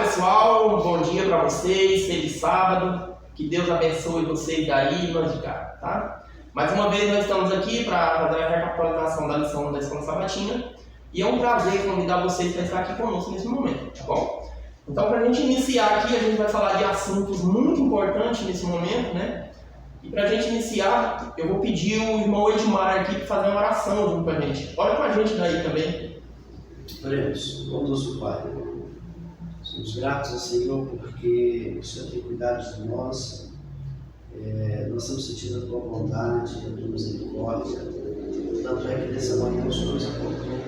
pessoal, bom dia para vocês, feliz sábado, que Deus abençoe vocês daí e nós de cá, tá? Mais uma vez nós estamos aqui para fazer a recapitulação da lição da Escola Sabatina e é um prazer convidar vocês para estar aqui conosco nesse momento, tá bom? Então, para a gente iniciar aqui, a gente vai falar de assuntos muito importantes nesse momento, né? E para a gente iniciar, eu vou pedir o irmão Edmar aqui para fazer uma oração junto com a gente. Ora com a gente daí também. Oremos. Bondoso Pai, somos gratos ao Senhor porque o Senhor tem cuidado de nós. Nós estamos sentindo a Tua bondade, a Tua misericórdia. Tanto é que nessa manhã o Senhor nos acordou.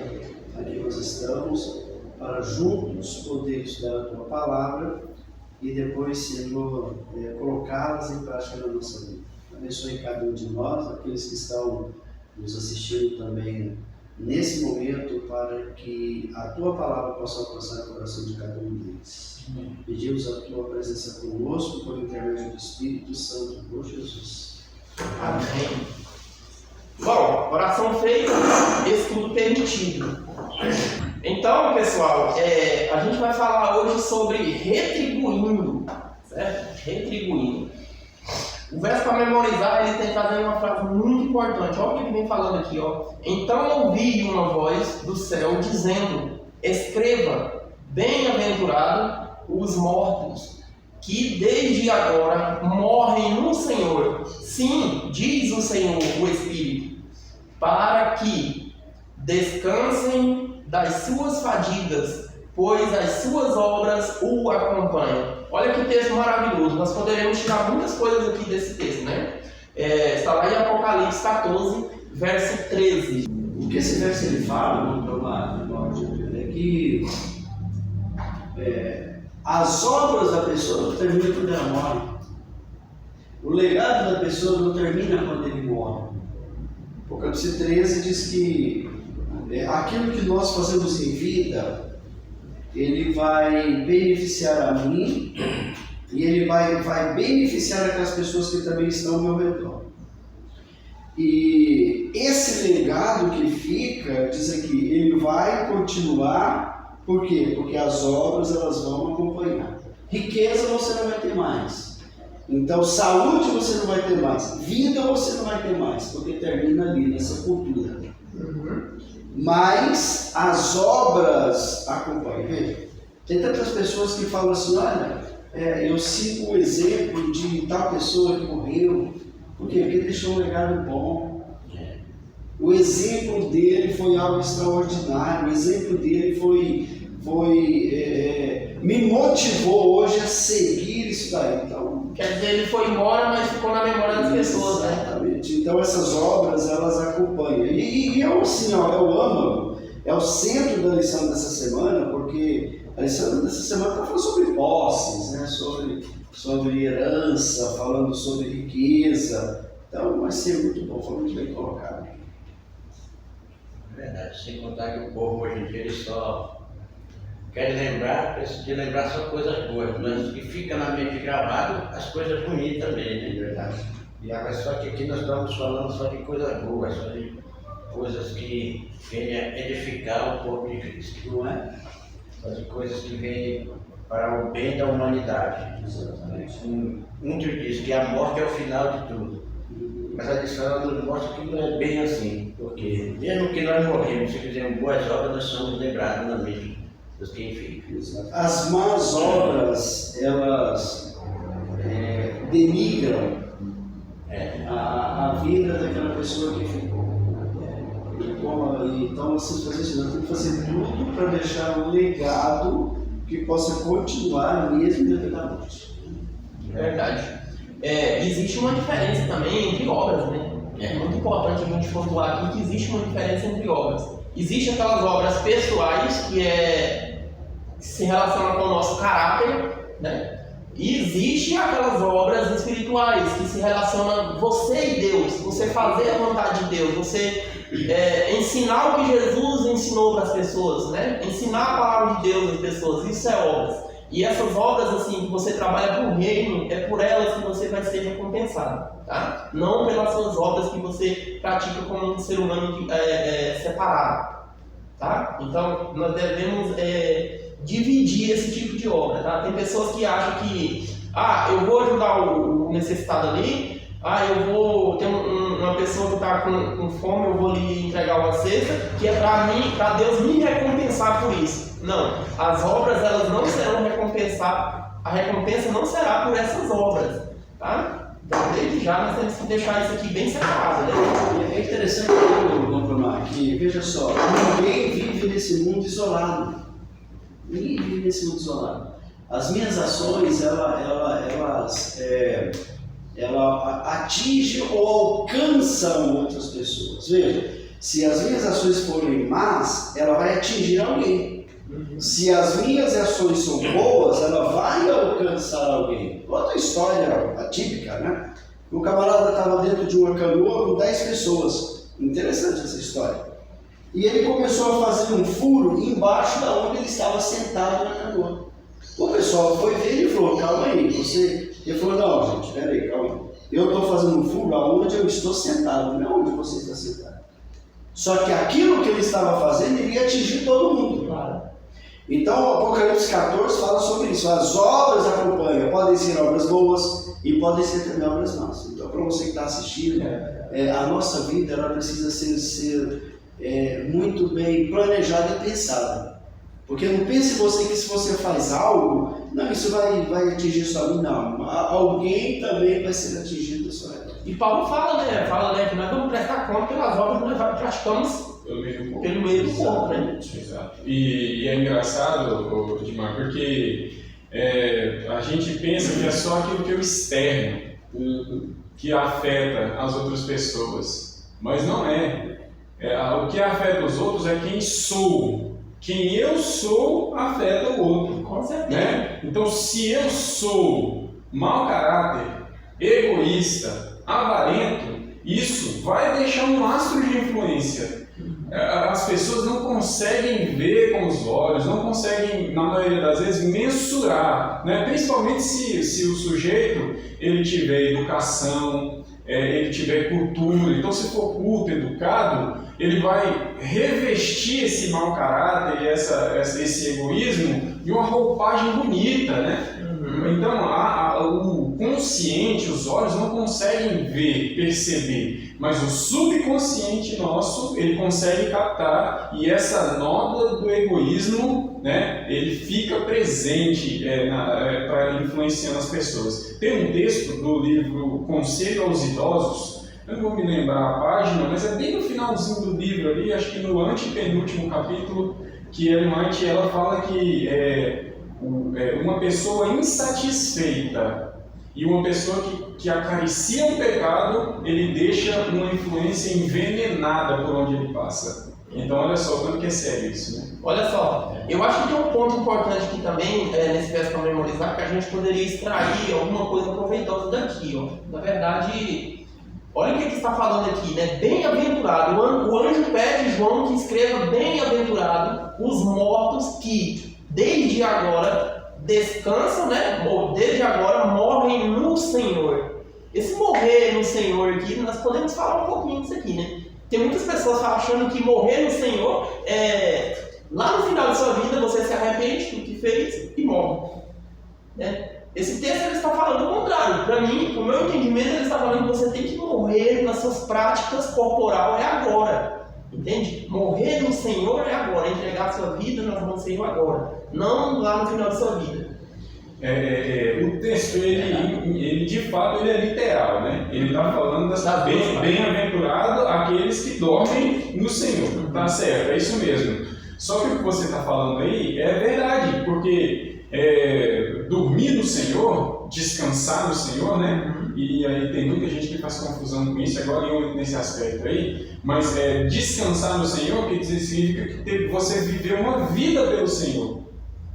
Aqui nós estamos para juntos poder estudar a Tua palavra e depois, Senhor, colocá-las em prática na nossa vida. Abençoe cada um de nós, aqueles que estão nos assistindo também nesse momento, para que a Tua palavra possa alcançar o coração de cada um deles. Pedimos a Tua presença conosco por intermédio do Espírito Santo, por Jesus. Amém. Bom, oração feita, estudo permitido. Então, pessoal, a gente vai falar hoje sobre retribuindo, certo? Retribuindo. O verso para memorizar, ele tem fazendo uma frase muito importante. Olha o que ele vem falando aqui, ó. Então ouvi uma voz do céu dizendo: escreva, bem-aventurado os mortos, que desde agora morrem no Senhor. Sim, diz o Senhor, o Espírito, para que descansem das suas fadigas, pois as suas obras o acompanham. Olha que texto maravilhoso. Nós poderemos tirar muitas coisas aqui desse texto, né? Está lá em Apocalipse 14, verso 13. O que esse verso ele fala, é que as obras da pessoa não terminam quando ela morre. O legado da pessoa não termina quando ele morre. Apocalipse 13 diz que aquilo que nós fazemos em vida, ele vai beneficiar a mim e ele vai beneficiar aquelas pessoas que também estão ao meu redor. E esse legado que fica, diz aqui, ele vai continuar. Por quê? Porque as obras elas vão acompanhar. Riqueza você não vai ter mais. Então saúde você não vai ter mais. Vida você não vai ter mais, porque termina ali nessa cultura. Mas as obras acompanham. Veja, tem tantas pessoas que falam assim: olha, eu sigo o exemplo de tal pessoa que morreu. Por quê? Porque ele deixou um legado bom. O exemplo dele foi algo extraordinário. O exemplo dele me motivou hoje a seguir isso daí. Então, quer dizer, ele foi embora, mas ficou na memória das pessoas, né? Exatamente. Então essas obras, elas acompanham. E eu, assim, ó, eu amo, é o centro da lição dessa semana, porque a lição dessa semana está falando sobre posses, né? sobre herança, falando sobre riqueza. Então vai ser muito bom, foi muito bem colocado. É verdade, sem contar que o povo hoje em dia ele só quer lembrar só coisas boas, mas o que fica na mente gravado, as coisas ruins também, né? Verdade. E agora só que aqui nós estamos falando só de coisas boas, só de coisas que venham edificar o corpo de Cristo, Não é? só de coisas que venham para o bem da humanidade. Exatamente. Um diz que a morte é o final de tudo, mas a lição nos mostra que não é bem assim, porque mesmo que nós morremos, se fizermos boas obras, nós somos lembrados na mente dos que ficam. As más obras, elas denigram a vida daquela pessoa que ficou. Então, nós temos que fazer tudo para deixar um legado que possa continuar mesmo depois da morte. Verdade. Existe uma diferença também entre obras, né? É muito importante a gente pontuar aqui que existe uma diferença entre obras. Existem aquelas obras pessoais que se relacionam com o nosso caráter, né? E existe aquelas obras espirituais que se relacionam você e Deus, você fazer a vontade de Deus, você ensinar o que Jesus ensinou para as pessoas, né? Ensinar a palavra de Deus às pessoas, isso é obras. E essas obras assim que você trabalha para o reino, é por elas que você vai ser recompensado, tá? Não pelas suas obras que você pratica como um ser humano separado, tá? Então nós devemos dividir esse tipo de obra, tá? Tem pessoas que acham que, eu vou ajudar o necessitado ali, eu vou ter uma pessoa que está com fome, eu vou lhe entregar uma cesta, que é para Deus me recompensar por isso. Não, as obras elas não serão recompensadas, a recompensa não será por essas obras, tá? Então, desde já nós temos que deixar isso aqui bem separado, né? É interessante que, veja só, ninguém vive nesse mundo isolado. Ninguém vive nesse mundo isolado. As minhas ações, elas atingem ou alcançam outras pessoas. Veja, se as minhas ações forem más, ela vai atingir alguém. Se as minhas ações são boas, ela vai alcançar alguém. Outra história atípica, né? O camarada estava dentro de uma canoa com 10 pessoas. Interessante essa história. E ele começou a fazer um furo embaixo da onde ele estava sentado na canoa. O pessoal foi ver e falou, calma aí, Ele falou, não gente, peraí, calma aí. Eu estou fazendo um furo aonde eu estou sentado, não é onde você está sentado. Só que aquilo que ele estava fazendo iria atingir todo mundo. Claro. Então o Apocalipse 14 fala sobre isso. As obras acompanham, podem ser obras boas e podem ser também obras más. Então para você que está assistindo, a nossa vida ela precisa ser muito bem planejada e pensada. Porque não pense você que se você faz algo, não, isso vai atingir só a mim, não. Alguém também vai ser atingido da sua vida. E Paulo fala, né, que nós vamos prestar conta pelas obras que nós praticamos pelo meio do corpo, né? Exato. E é engraçado, Dimar, porque a gente pensa que é só aquilo que é o externo que afeta as outras pessoas, mas não é. O que afeta os outros é quem sou. Quem eu sou afeta o outro. Com certeza. Né? Então, se eu sou mau caráter, egoísta, avarento, isso vai deixar um lastro de influência. As pessoas não conseguem ver com os olhos, não conseguem, na maioria das vezes, mensurar, né? Principalmente se o sujeito ele tiver educação, ele tiver cultura. Então, se for culto, educado, ele vai revestir esse mau caráter e esse egoísmo de uma roupagem bonita, né? Então, o consciente, os olhos não conseguem ver, perceber, mas o subconsciente nosso, ele consegue captar, e essa nódoa do egoísmo, né, ele fica presente para influenciando as pessoas. Tem um texto do livro Conselho aos Idosos, eu não vou me lembrar a página, mas é bem no finalzinho do livro ali, acho que no antepenúltimo capítulo, que Ellen White ela fala que uma pessoa insatisfeita e uma pessoa que acaricia o pecado, ele deixa uma influência envenenada por onde ele passa. Então olha só quanto que é sério isso, né? Olha só, eu acho que tem um ponto importante aqui também, nesse verso para memorizar, que a gente poderia extrair alguma coisa proveitosa daqui, ó. Na verdade, olha o que está falando aqui, né? Bem-aventurado. O anjo pede João que escreva bem-aventurado os mortos que desde agora descansam, né? Ou desde agora morrem no Senhor. Esse morrer no Senhor aqui, nós podemos falar um pouquinho disso aqui, né? Tem muitas pessoas achando que morrer no Senhor lá no final da sua vida você se arrepende do que fez e morre, né? Esse texto ele está falando o contrário. Para mim, o meu entendimento, ele está falando que você tem que morrer nas suas práticas corporais agora. Entende? Morrer no Senhor é agora, entregar a sua vida nas mãos do Senhor agora, não lá no final da sua vida. O texto, ele de fato ele é literal, né? Ele está falando bem-aventurado aqueles que dormem no Senhor. Tá certo, é isso mesmo. Só que o que você está falando aí é verdade, porque dormir no Senhor, descansar no Senhor, né? E aí tem muita gente que faz confusão com isso agora nesse aspecto aí, mas descansar no Senhor quer dizer, significa que você viveu uma vida pelo Senhor,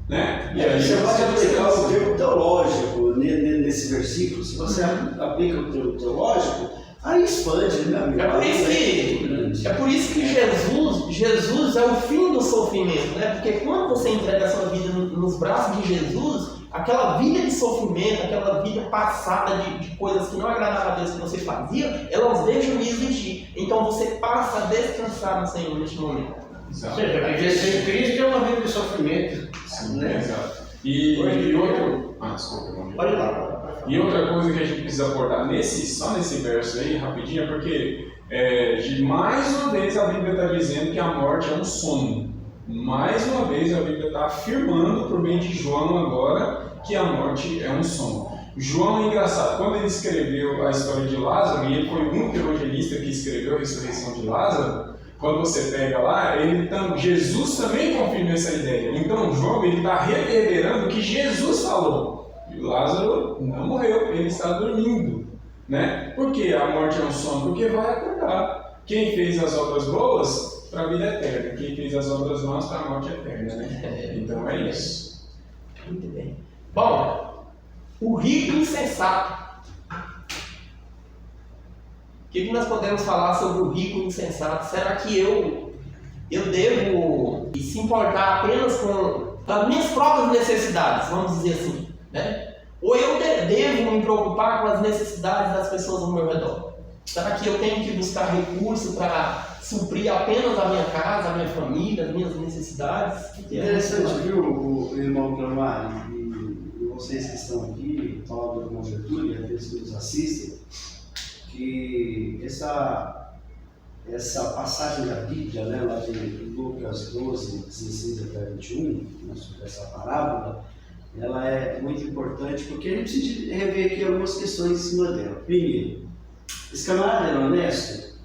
né? E aí você pode aplicar o termo teológico nesse versículo. Se você aplica o termo teológico, aí expande, né, amigo? É por isso que Jesus é o fim do sofrimento, né? Porque quando você entrega a sua vida nos braços de Jesus, aquela vida de sofrimento, aquela vida passada de coisas que não agradavam a Deus que você fazia, elas deixam de existir. Então você passa a descansar no Senhor neste momento. Ou seja, viver sem Cristo é uma vida de sofrimento. Sim, né? exato. E outro. Desculpa, irmão. Pode ir lá. E outra coisa que a gente precisa abordar só nesse verso aí, rapidinho, é porque mais uma vez a Bíblia está dizendo que a morte é um sono. Mais uma vez a Bíblia está afirmando por meio de João agora que a morte é um sono. João é engraçado, quando ele escreveu a história de Lázaro, e ele foi o único evangelista que escreveu a ressurreição de Lázaro, quando você pega lá, Jesus também confirma essa ideia. Então João está reverberando o que Jesus falou. E Lázaro não morreu, ele está dormindo. Né? Por que a morte é um sono? Porque vai acordar. Quem fez as obras boas, para a vida eterna. Quem fez as obras más, para a morte eterna. Né? Então é isso. Muito bem. Bom, o rico insensato. O que nós podemos falar sobre o rico insensato? Será que eu devo se importar apenas com as minhas próprias necessidades, vamos dizer assim, né? Ou eu devo me preocupar com as necessidades das pessoas ao meu redor? Será que eu tenho que buscar recursos para suprir apenas a minha casa, a minha família, as minhas necessidades? Interessante, viu, o irmão Clamar, e vocês que estão aqui, Paulo do irmão Getúlio, e aqueles que nos assistem, que essa passagem da Bíblia, né, lá de Lucas 12, 16 até 21, essa parábola, ela é muito importante porque a gente precisa rever aqui algumas questões em cima dela. Primeiro, esse camarada era honesto?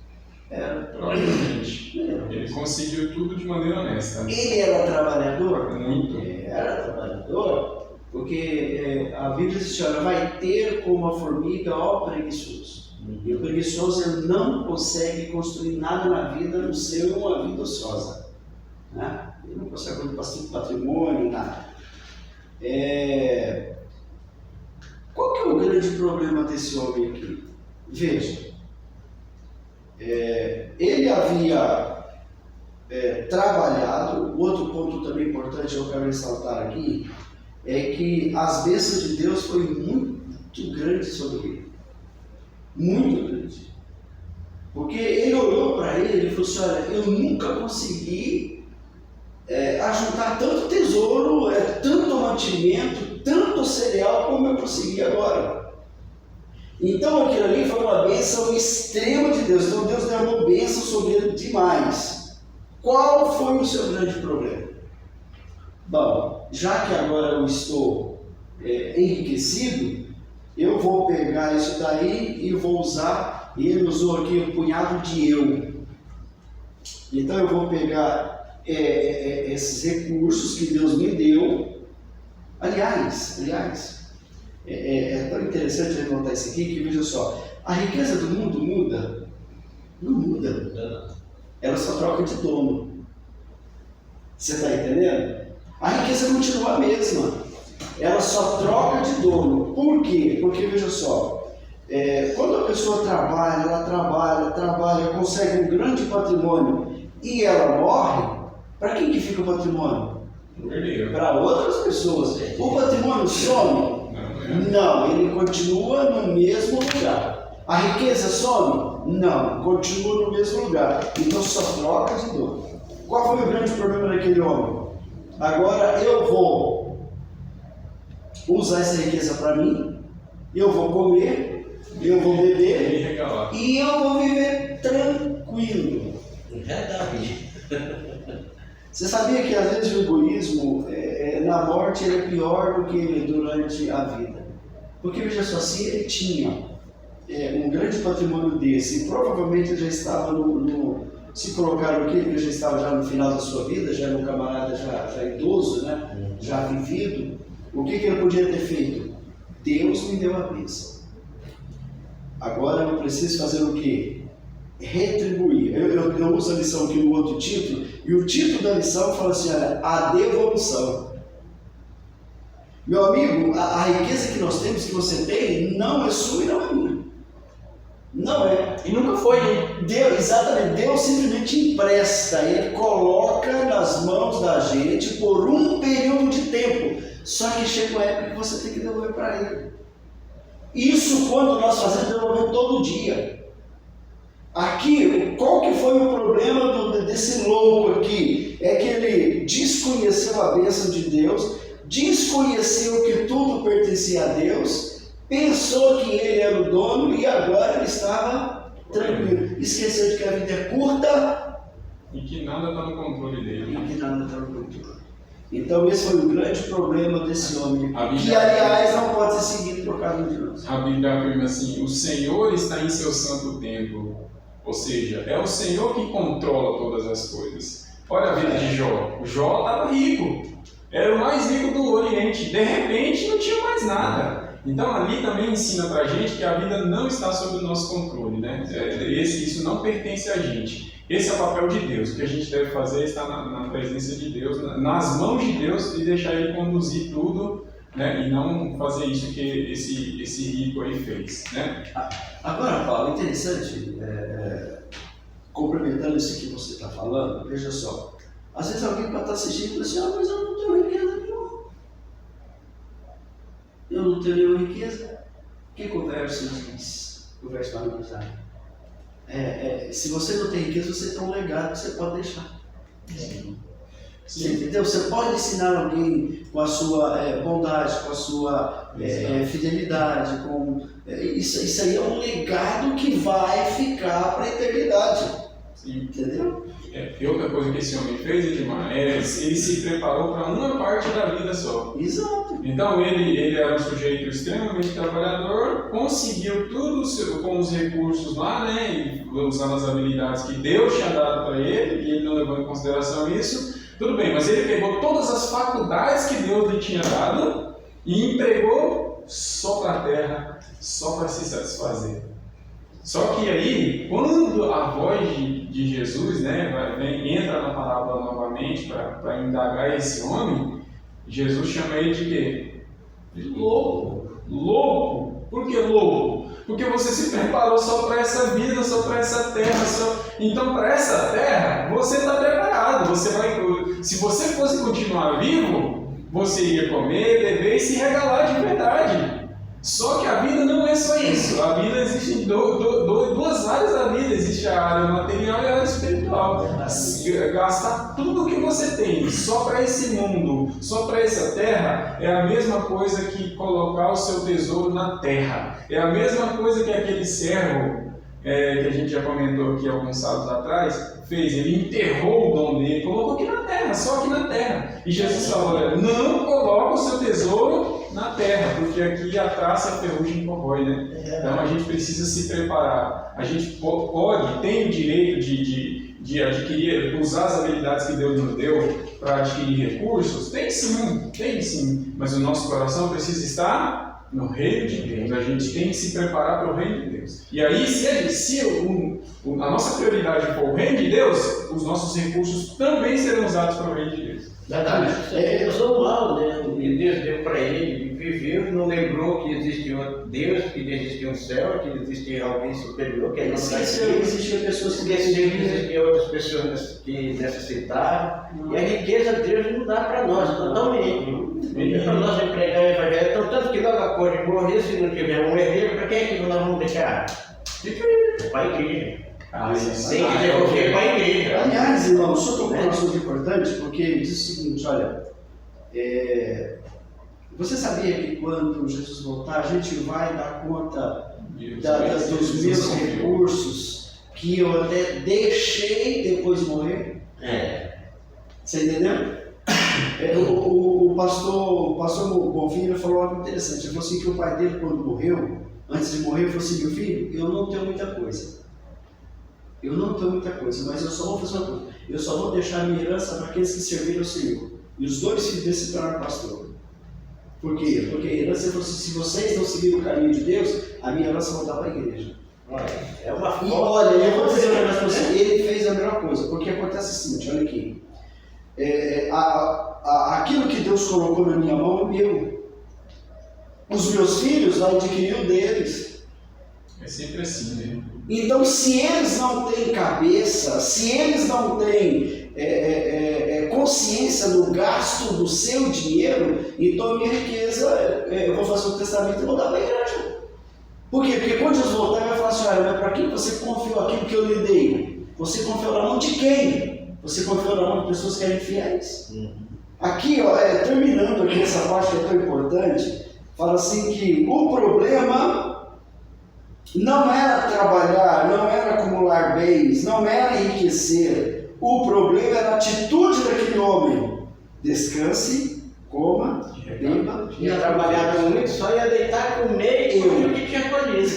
Era. Provavelmente. Ele conseguiu tudo de maneira honesta. Né? Ele era trabalhador? Muito. Era trabalhador, porque a Bíblia diz: olha, vai ter como a formiga ao preguiçoso. E o preguiçoso ele não consegue construir nada na vida, a não ser uma vida ociosa. Né? Ele não consegue construir patrimônio, nada. Qual que é o grande problema desse homem aqui? Veja, ele havia trabalhado. Outro ponto também importante que eu quero ressaltar aqui é que as bênçãos de Deus foram muito grandes sobre ele. Muito grande. Porque ele olhou para ele e falou assim: olha, eu nunca consegui ajuntar tanto tesouro, tanto mantimento, tanto cereal como eu consegui agora. Então aquilo ali foi uma bênção extrema de Deus. Então Deus derramou bênção sobre ele demais. Qual foi o seu grande problema? Bom, já que agora eu estou enriquecido, eu vou pegar isso daí e vou usar. E ele usou aqui um punhado de eu. Então eu vou pegar esses recursos que Deus me deu. Aliás, é tão interessante ele notar isso aqui, que veja só, a riqueza do mundo muda? Não muda. Ela só troca de dono. Você está entendendo? A riqueza continua a mesma. Ela só troca de dono. Por quê? Porque veja só, quando a pessoa trabalha, ela trabalha, consegue um grande patrimônio e ela morre, para quem que fica o patrimônio? Para outras pessoas. O patrimônio some? Não, ele continua no mesmo lugar. A riqueza some? Não, continua no mesmo lugar. Então só troca de dono. Qual foi o grande problema daquele homem? Agora eu vou usar essa riqueza para mim, eu vou comer, eu vou beber e eu vou viver tranquilo. Você sabia que às vezes o egoísmo na morte ele é pior do que durante a vida? Porque veja só, se ele tinha um grande patrimônio desse, e provavelmente ele já estava se colocaram aqui, ele já estava já no final da sua vida, já era um camarada já idoso, né? Já vivido, o que ele podia ter feito? Deus me deu a bênção. Agora eu preciso fazer o quê? Retribuir. Eu uso a lição aqui no outro título, e o título da lição fala assim: olha, a devolução. Meu amigo, a riqueza que nós temos, que você tem, não é sua e não é minha. Não é. E nunca foi, né? Deus, exatamente, Deus simplesmente empresta, Ele coloca nas mãos da gente por um período de tempo. Só que chega uma época que você tem que devolver para Ele. Isso quando nós fazemos devolver todo dia. Aqui, qual que foi o problema desse louco aqui? É que ele desconheceu recebeu a bênção de Deus, desconheceu que tudo pertencia a Deus, pensou que ele era o dono e agora ele estava tranquilo. Esqueceu de que a vida é curta E que nada está no controle dele. e que nada está no controle. Então esse foi o grande problema desse homem, A Bíblia- que aliás não pode ser seguido por cada um de nós. A Bíblia afirma assim: o Senhor está em seu santo templo. Ou seja, é o Senhor que controla todas as coisas. Olha a vida de Jó. O Jó estava rico. Era o mais rico do Oriente. De repente não tinha mais nada. Então ali também ensina pra gente que a vida não está sob o nosso controle, né? Isso não pertence a gente. Esse é o papel de Deus. O que a gente deve fazer é estar na presença de Deus, nas mãos de Deus, e deixar Ele conduzir tudo, né? E não fazer isso que esse rico aí fez, né? Agora, Paulo, interessante, complementando isso que você está falando, veja só. Às vezes alguém pode estar assistindo e fala assim: ah, mas eu não tenho riqueza nenhuma. Eu não tenho nenhuma riqueza. O que o verso diz? O verso vai nos dizer. Se você não tem riqueza, você tem um legado que você pode deixar. Você entendeu? Você pode ensinar alguém com a sua bondade, com a sua fidelidade. Isso aí é um legado que vai ficar para a eternidade. Sim. Entendeu? E outra coisa que esse homem fez, Edmar, ele se preparou para uma parte da vida só. Exato. Então ele era um sujeito extremamente trabalhador, conseguiu tudo com os recursos lá, né, e usando as habilidades que Deus tinha dado para ele, e ele não levou em consideração isso. Tudo bem, mas ele pegou todas as faculdades que Deus lhe tinha dado e empregou só para a terra, só para se satisfazer. Só que aí, quando a voz de Jesus, né, entra na parábola novamente para indagar esse homem, Jesus chama ele de quê? De louco. Louco. Por que louco? Porque você se preparou só para essa vida, só para essa terra. Então, para essa terra, você está preparado. Se você fosse continuar vivo, você ia comer, beber e se regalar de verdade. Só que a vida não é só isso. A vida existe em duas áreas da vida. Existe a área material e a área espiritual. Gastar tudo que você tem só para esse mundo, só para essa terra, é a mesma coisa que colocar o seu tesouro na terra. É a mesma coisa que aquele servo, que a gente já comentou aqui alguns sábados atrás, fez. Ele enterrou o dom dele, colocou aqui na terra, só aqui na terra. E Jesus falou: olha, não coloca o seu tesouro na terra, porque aqui a traça e a ferrugem corrói, né? Então a gente precisa se preparar. A gente tem o direito de adquirir, usar as habilidades que Deus nos deu para adquirir recursos? Tem sim. Mas o nosso coração precisa estar no reino de Deus. A gente tem que se preparar para o reino de Deus. E aí, se a nossa prioridade for o reino de Deus, os nossos recursos também serão usados para o reino de Deus. Verdade. Ele usou mal, né? E Deus deu para ele, viveu, não lembrou que existia um Deus, que existia um céu, que existia alguém superior, que ele não Esqueceu que existiam pessoas que esqueceu que existiam outras pessoas que necessitavam. E a riqueza de Deus não dá para nós, totalmente. Não é para nós empregar o evangelho. Então, tanto que logo após de morrer, se não tiver um herdeiro, para quem é que nós vamos deixar? Para a igreja. Tem que devolver para a igreja. Aliás, irmão, só tocou um assunto importante, porque ele diz o seguinte: olha, você sabia que quando Jesus voltar, a gente vai dar conta dos meus recursos que eu até deixei depois de morrer? Você entendeu? O pastor Bonfim falou algo interessante. Ele falou assim que o pai dele, quando morreu, antes de morrer, ele falou assim: meu filho, eu não tenho muita coisa. Mas eu só vou fazer uma coisa. Eu só vou deixar a minha herança para aqueles que serviram ao Senhor. E os dois filhos dele se tornaram pastor. Por quê? Porque a herança, ele falou assim: se vocês não seguirem o caminho de Deus, a minha herança vai dar para a igreja. É uma E olha, eu vou dizer um negócio para você: ele fez a melhor coisa. Porque acontece o seguinte: olha aqui. Aquilo que Deus colocou na minha mão é meu. Os meus filhos vão adquirir o deles. É sempre assim, né? Então, se eles não têm cabeça, se eles não têm consciência do gasto do seu dinheiro, então a minha riqueza, eu vou fazer um testamento e vou dar para a igreja. Por quê? Porque quando Jesus voltar, ele vai falar assim: olha, mas para quem você confiou aquilo que eu lhe dei? Você confiou na mão de quem? Você confiou na mão de pessoas que eram infiéis. Aqui, ó, terminando aqui essa parte que é tão importante, fala assim que o problema não era trabalhar, não era acumular bens, não era enriquecer. O problema era a atitude daquele homem. Descanse, coma, beba. Ia trabalhar muito, só ia deitar, comer e comer o que tinha colhido.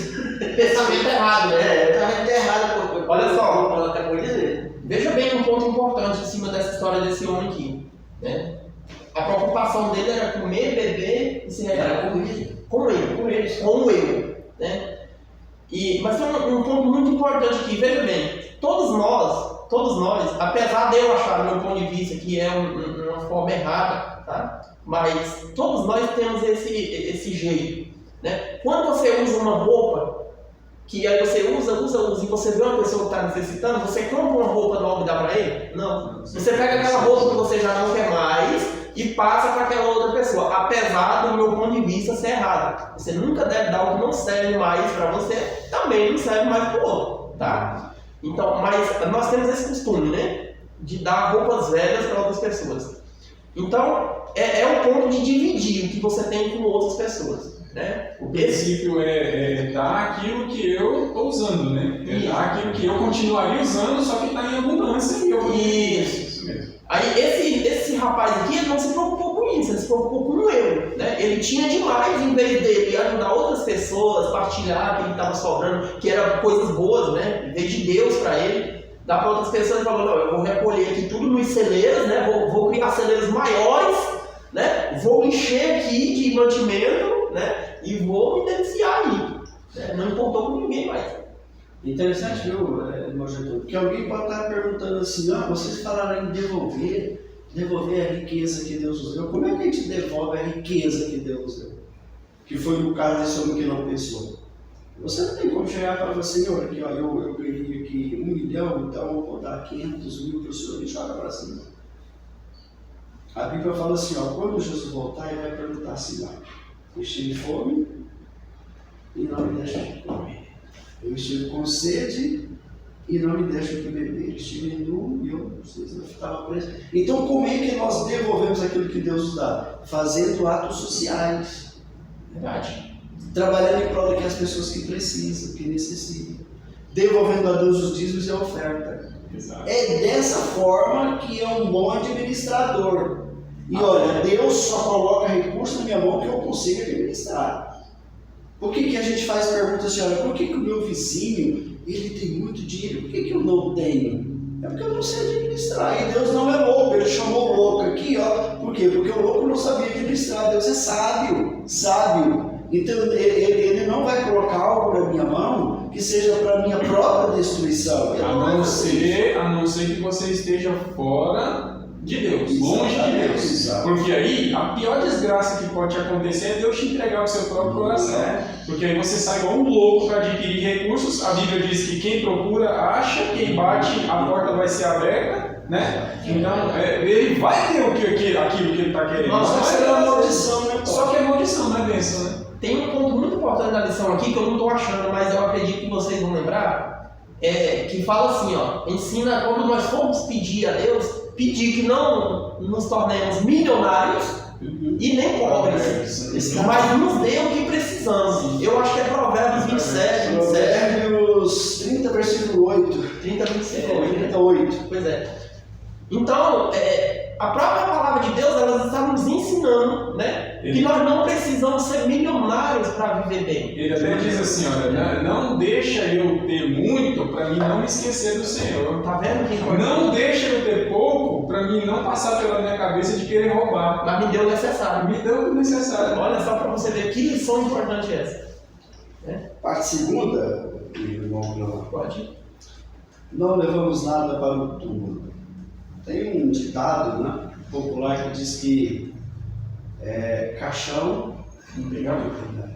Pensamento errado, né? Estava errado. Olha só. Ela acabou de dizer. Veja bem um ponto importante em cima dessa história desse homem aqui, né? A preocupação dele era comer, beber e se regar com ele, né? Mas tem um ponto muito importante aqui, veja bem, todos nós, apesar de eu achar, do meu ponto de vista, que é uma forma errada, tá? Mas todos nós temos esse jeito, né? Quando você usa uma roupa, que aí você usa, e você vê uma pessoa que está necessitando, você compra uma roupa nova e dá para ele? Não. Você pega aquela roupa que você já não quer mais e passa para aquela outra pessoa, apesar do meu ponto de vista ser errado. Você nunca deve dar o que não serve mais para você, também não serve mais para o outro, tá? Então, mas nós temos esse costume, né? De dar roupas velhas para outras pessoas. Então, é o ponto de dividir o que você tem com outras pessoas. Né? O princípio é dar aquilo que eu estou usando, né? É dar aquilo que eu continuaria usando, só que está em abundância e eu vou isso mesmo. Aí esse rapaz aqui, ele não se preocupou com isso, ele se preocupou com o eu, né? Ele tinha demais, em vez dele ajudar outras pessoas, partilhar o que estava sobrando, que eram coisas boas, né? Em vez de Deus para ele, dar para outras pessoas e falou, não, eu vou recolher aqui tudo nos celeiros, né? Vou criar celeiros maiores, né? Vou encher aqui de mantimento, né? E vou me deliciar aí, né? Não importou com ninguém mais. Interessante, viu, irmão Getúlio? Porque alguém pode estar perguntando assim, vocês falaram em devolver a riqueza que Deus nos deu. Como é que a gente devolve a riqueza que Deus nos deu? Que foi no caso desse homem que não pensou. Você não tem como chegar e falar, Senhor, aqui, ó, eu ganhei aqui 1 milhão, então eu vou dar 500 mil para o Senhor e joga para cima. A Bíblia fala assim, quando Jesus voltar, ele vai perguntar assim, eu estive fome e não me deixa de comer. Eu estive com sede e não me deixa de beber. Eu estive nu e eu estava preso. Então, como é que nós devolvemos aquilo que Deus nos dá? Fazendo atos sociais. Verdade. Trabalhando em prol daquelas pessoas que precisam, que necessitam. Devolvendo a Deus os dízimos e a oferta. Exato. É dessa forma que é um bom administrador. E olha, Deus só coloca recurso na minha mão que eu consigo administrar. Por que a gente faz perguntas assim, olha, por que o meu vizinho, ele tem muito dinheiro, por que eu não tenho? É porque eu não sei administrar, e Deus não é louco, ele chamou louco aqui, por quê? Porque o louco não sabia administrar, Deus é sábio. Então ele não vai colocar algo na minha mão que seja para minha própria destruição. A não ser que você esteja fora de Deus, longe de Deus. Exato. Porque aí a pior desgraça que pode te acontecer é Deus te entregar o seu próprio coração. Porque aí você sai igual um louco para adquirir recursos. A Bíblia diz que quem procura acha, quem bate a porta vai ser aberta, né? Então ele vai ter aquilo que ele está querendo. Nossa, Só que é uma maldição, né? Só que é maldição, não é bênção, né? Tem um ponto muito importante da lição aqui que eu não estou achando, mas eu acredito que vocês vão lembrar, que fala assim, ensina quando nós formos pedir a Deus, pedir que não nos tornemos milionários e nem pobres, mas nos dê o que precisamos. Eu acho que é Provérbios 27, Provérbios 30, versículo 8. 30, 25, 38. Pois é. Então, a própria palavra de Deus, ela está nos ensinando, né, que nós não precisamos ser milionários para viver bem. Ele até diz assim, olha, não deixa eu ter muito para mim não me esquecer do Senhor. Tá vendo que Não deixa eu ter pouco para mim não passar pela minha cabeça de querer roubar. Mas me deu o necessário. Me deu o necessário. Olha só para você ver que lição importante é essa. Parte segunda, irmão, Pode. não levamos nada para o túmulo. Tem um ditado, né, popular que diz que caixão não pega muito, né?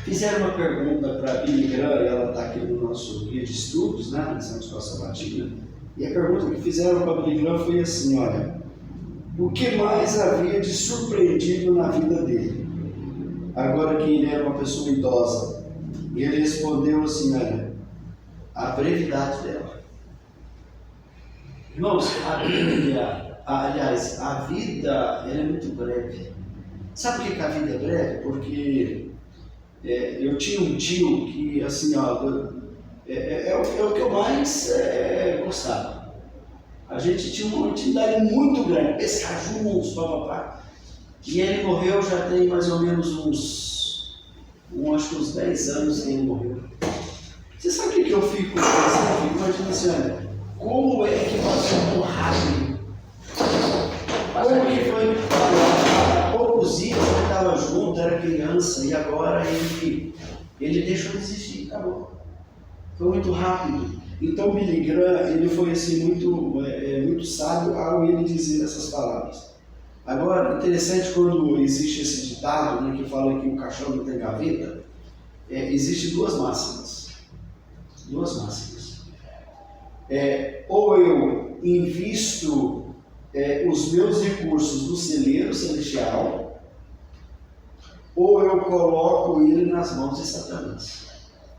Fizeram uma pergunta para a Billy Graham, ela está aqui no nosso guia de estudos, né, na Santa Escola Sabatina, e a pergunta que fizeram para a Billy Graham foi assim, olha, o que mais havia de surpreendido na vida dele? Agora que ele era uma pessoa idosa. E ele respondeu assim, olha, a brevidade dela. Irmãos, a Bíblia aliás, a vida ela é muito breve. Sabe por que a vida é breve? Porque eu tinha um tio que, assim, ó, é o que eu mais gostava. A gente tinha uma intimidade muito grande, pescar juntos, papapá. E ele morreu já tem mais ou menos acho que uns 10 anos que ele morreu. Você sabe o que eu fico pensando? Eu fico imaginando assim, olha, como é que passou tão rápido? Como que foi? Há poucos dias ele estava junto, era criança, e agora ele deixou de existir, acabou. Foi muito rápido. Então Billy Graham, ele foi assim, muito sábio ao ele dizer essas palavras. Agora, interessante quando existe esse ditado, né, que fala que o caixão não tem gaveta, existem duas máximas. Ou eu invisto os meus recursos no celeiro celestial, ou eu coloco ele nas mãos de Satanás.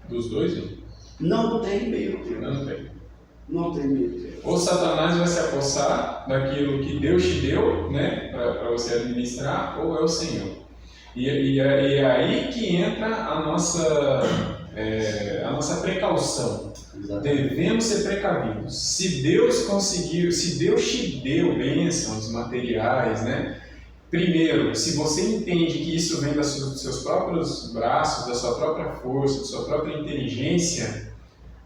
Dos dois, hein? Não tem meio termo. Não tem meio termo. Ou Satanás vai se apossar daquilo que Deus te deu, né, para você administrar, ou é o Senhor. E é aí que entra a nossa precaução. Exatamente. Devemos ser precavidos. Se Deus te deu bênçãos materiais, né? Primeiro, se você entende que isso vem dos seus próprios braços, da sua própria força, da sua própria inteligência,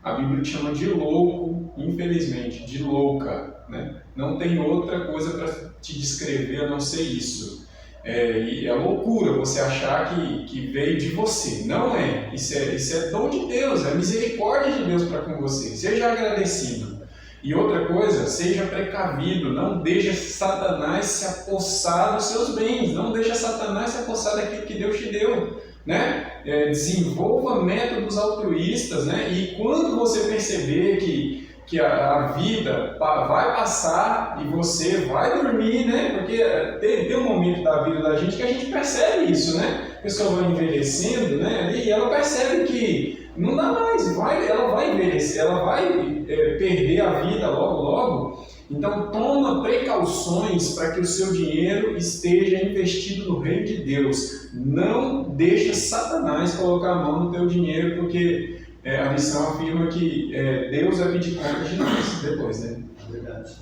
a Bíblia te chama de louco, infelizmente, de louca, né? Não tem outra coisa para te descrever a não ser isso. E é loucura você achar que veio de você. Não é. Isso é dom de Deus, é misericórdia de Deus para com você. Seja agradecido. E outra coisa, seja precavido. Não deixe Satanás se apossar dos seus bens. Não deixe Satanás se apossar daquilo que Deus te deu. Né? Desenvolva métodos altruístas, né? E quando você perceber que a vida vai passar e você vai dormir, né? Porque tem um momento da vida da gente que a gente percebe isso, né? A pessoa vai envelhecendo, né? E ela percebe que não dá mais, ela vai envelhecer, ela vai perder a vida logo. Então toma precauções para que o seu dinheiro esteja investido no reino de Deus. Não deixa Satanás colocar a mão no teu dinheiro, porque a lição afirma que Deus vai pedir contas de nós depois, né? É verdade.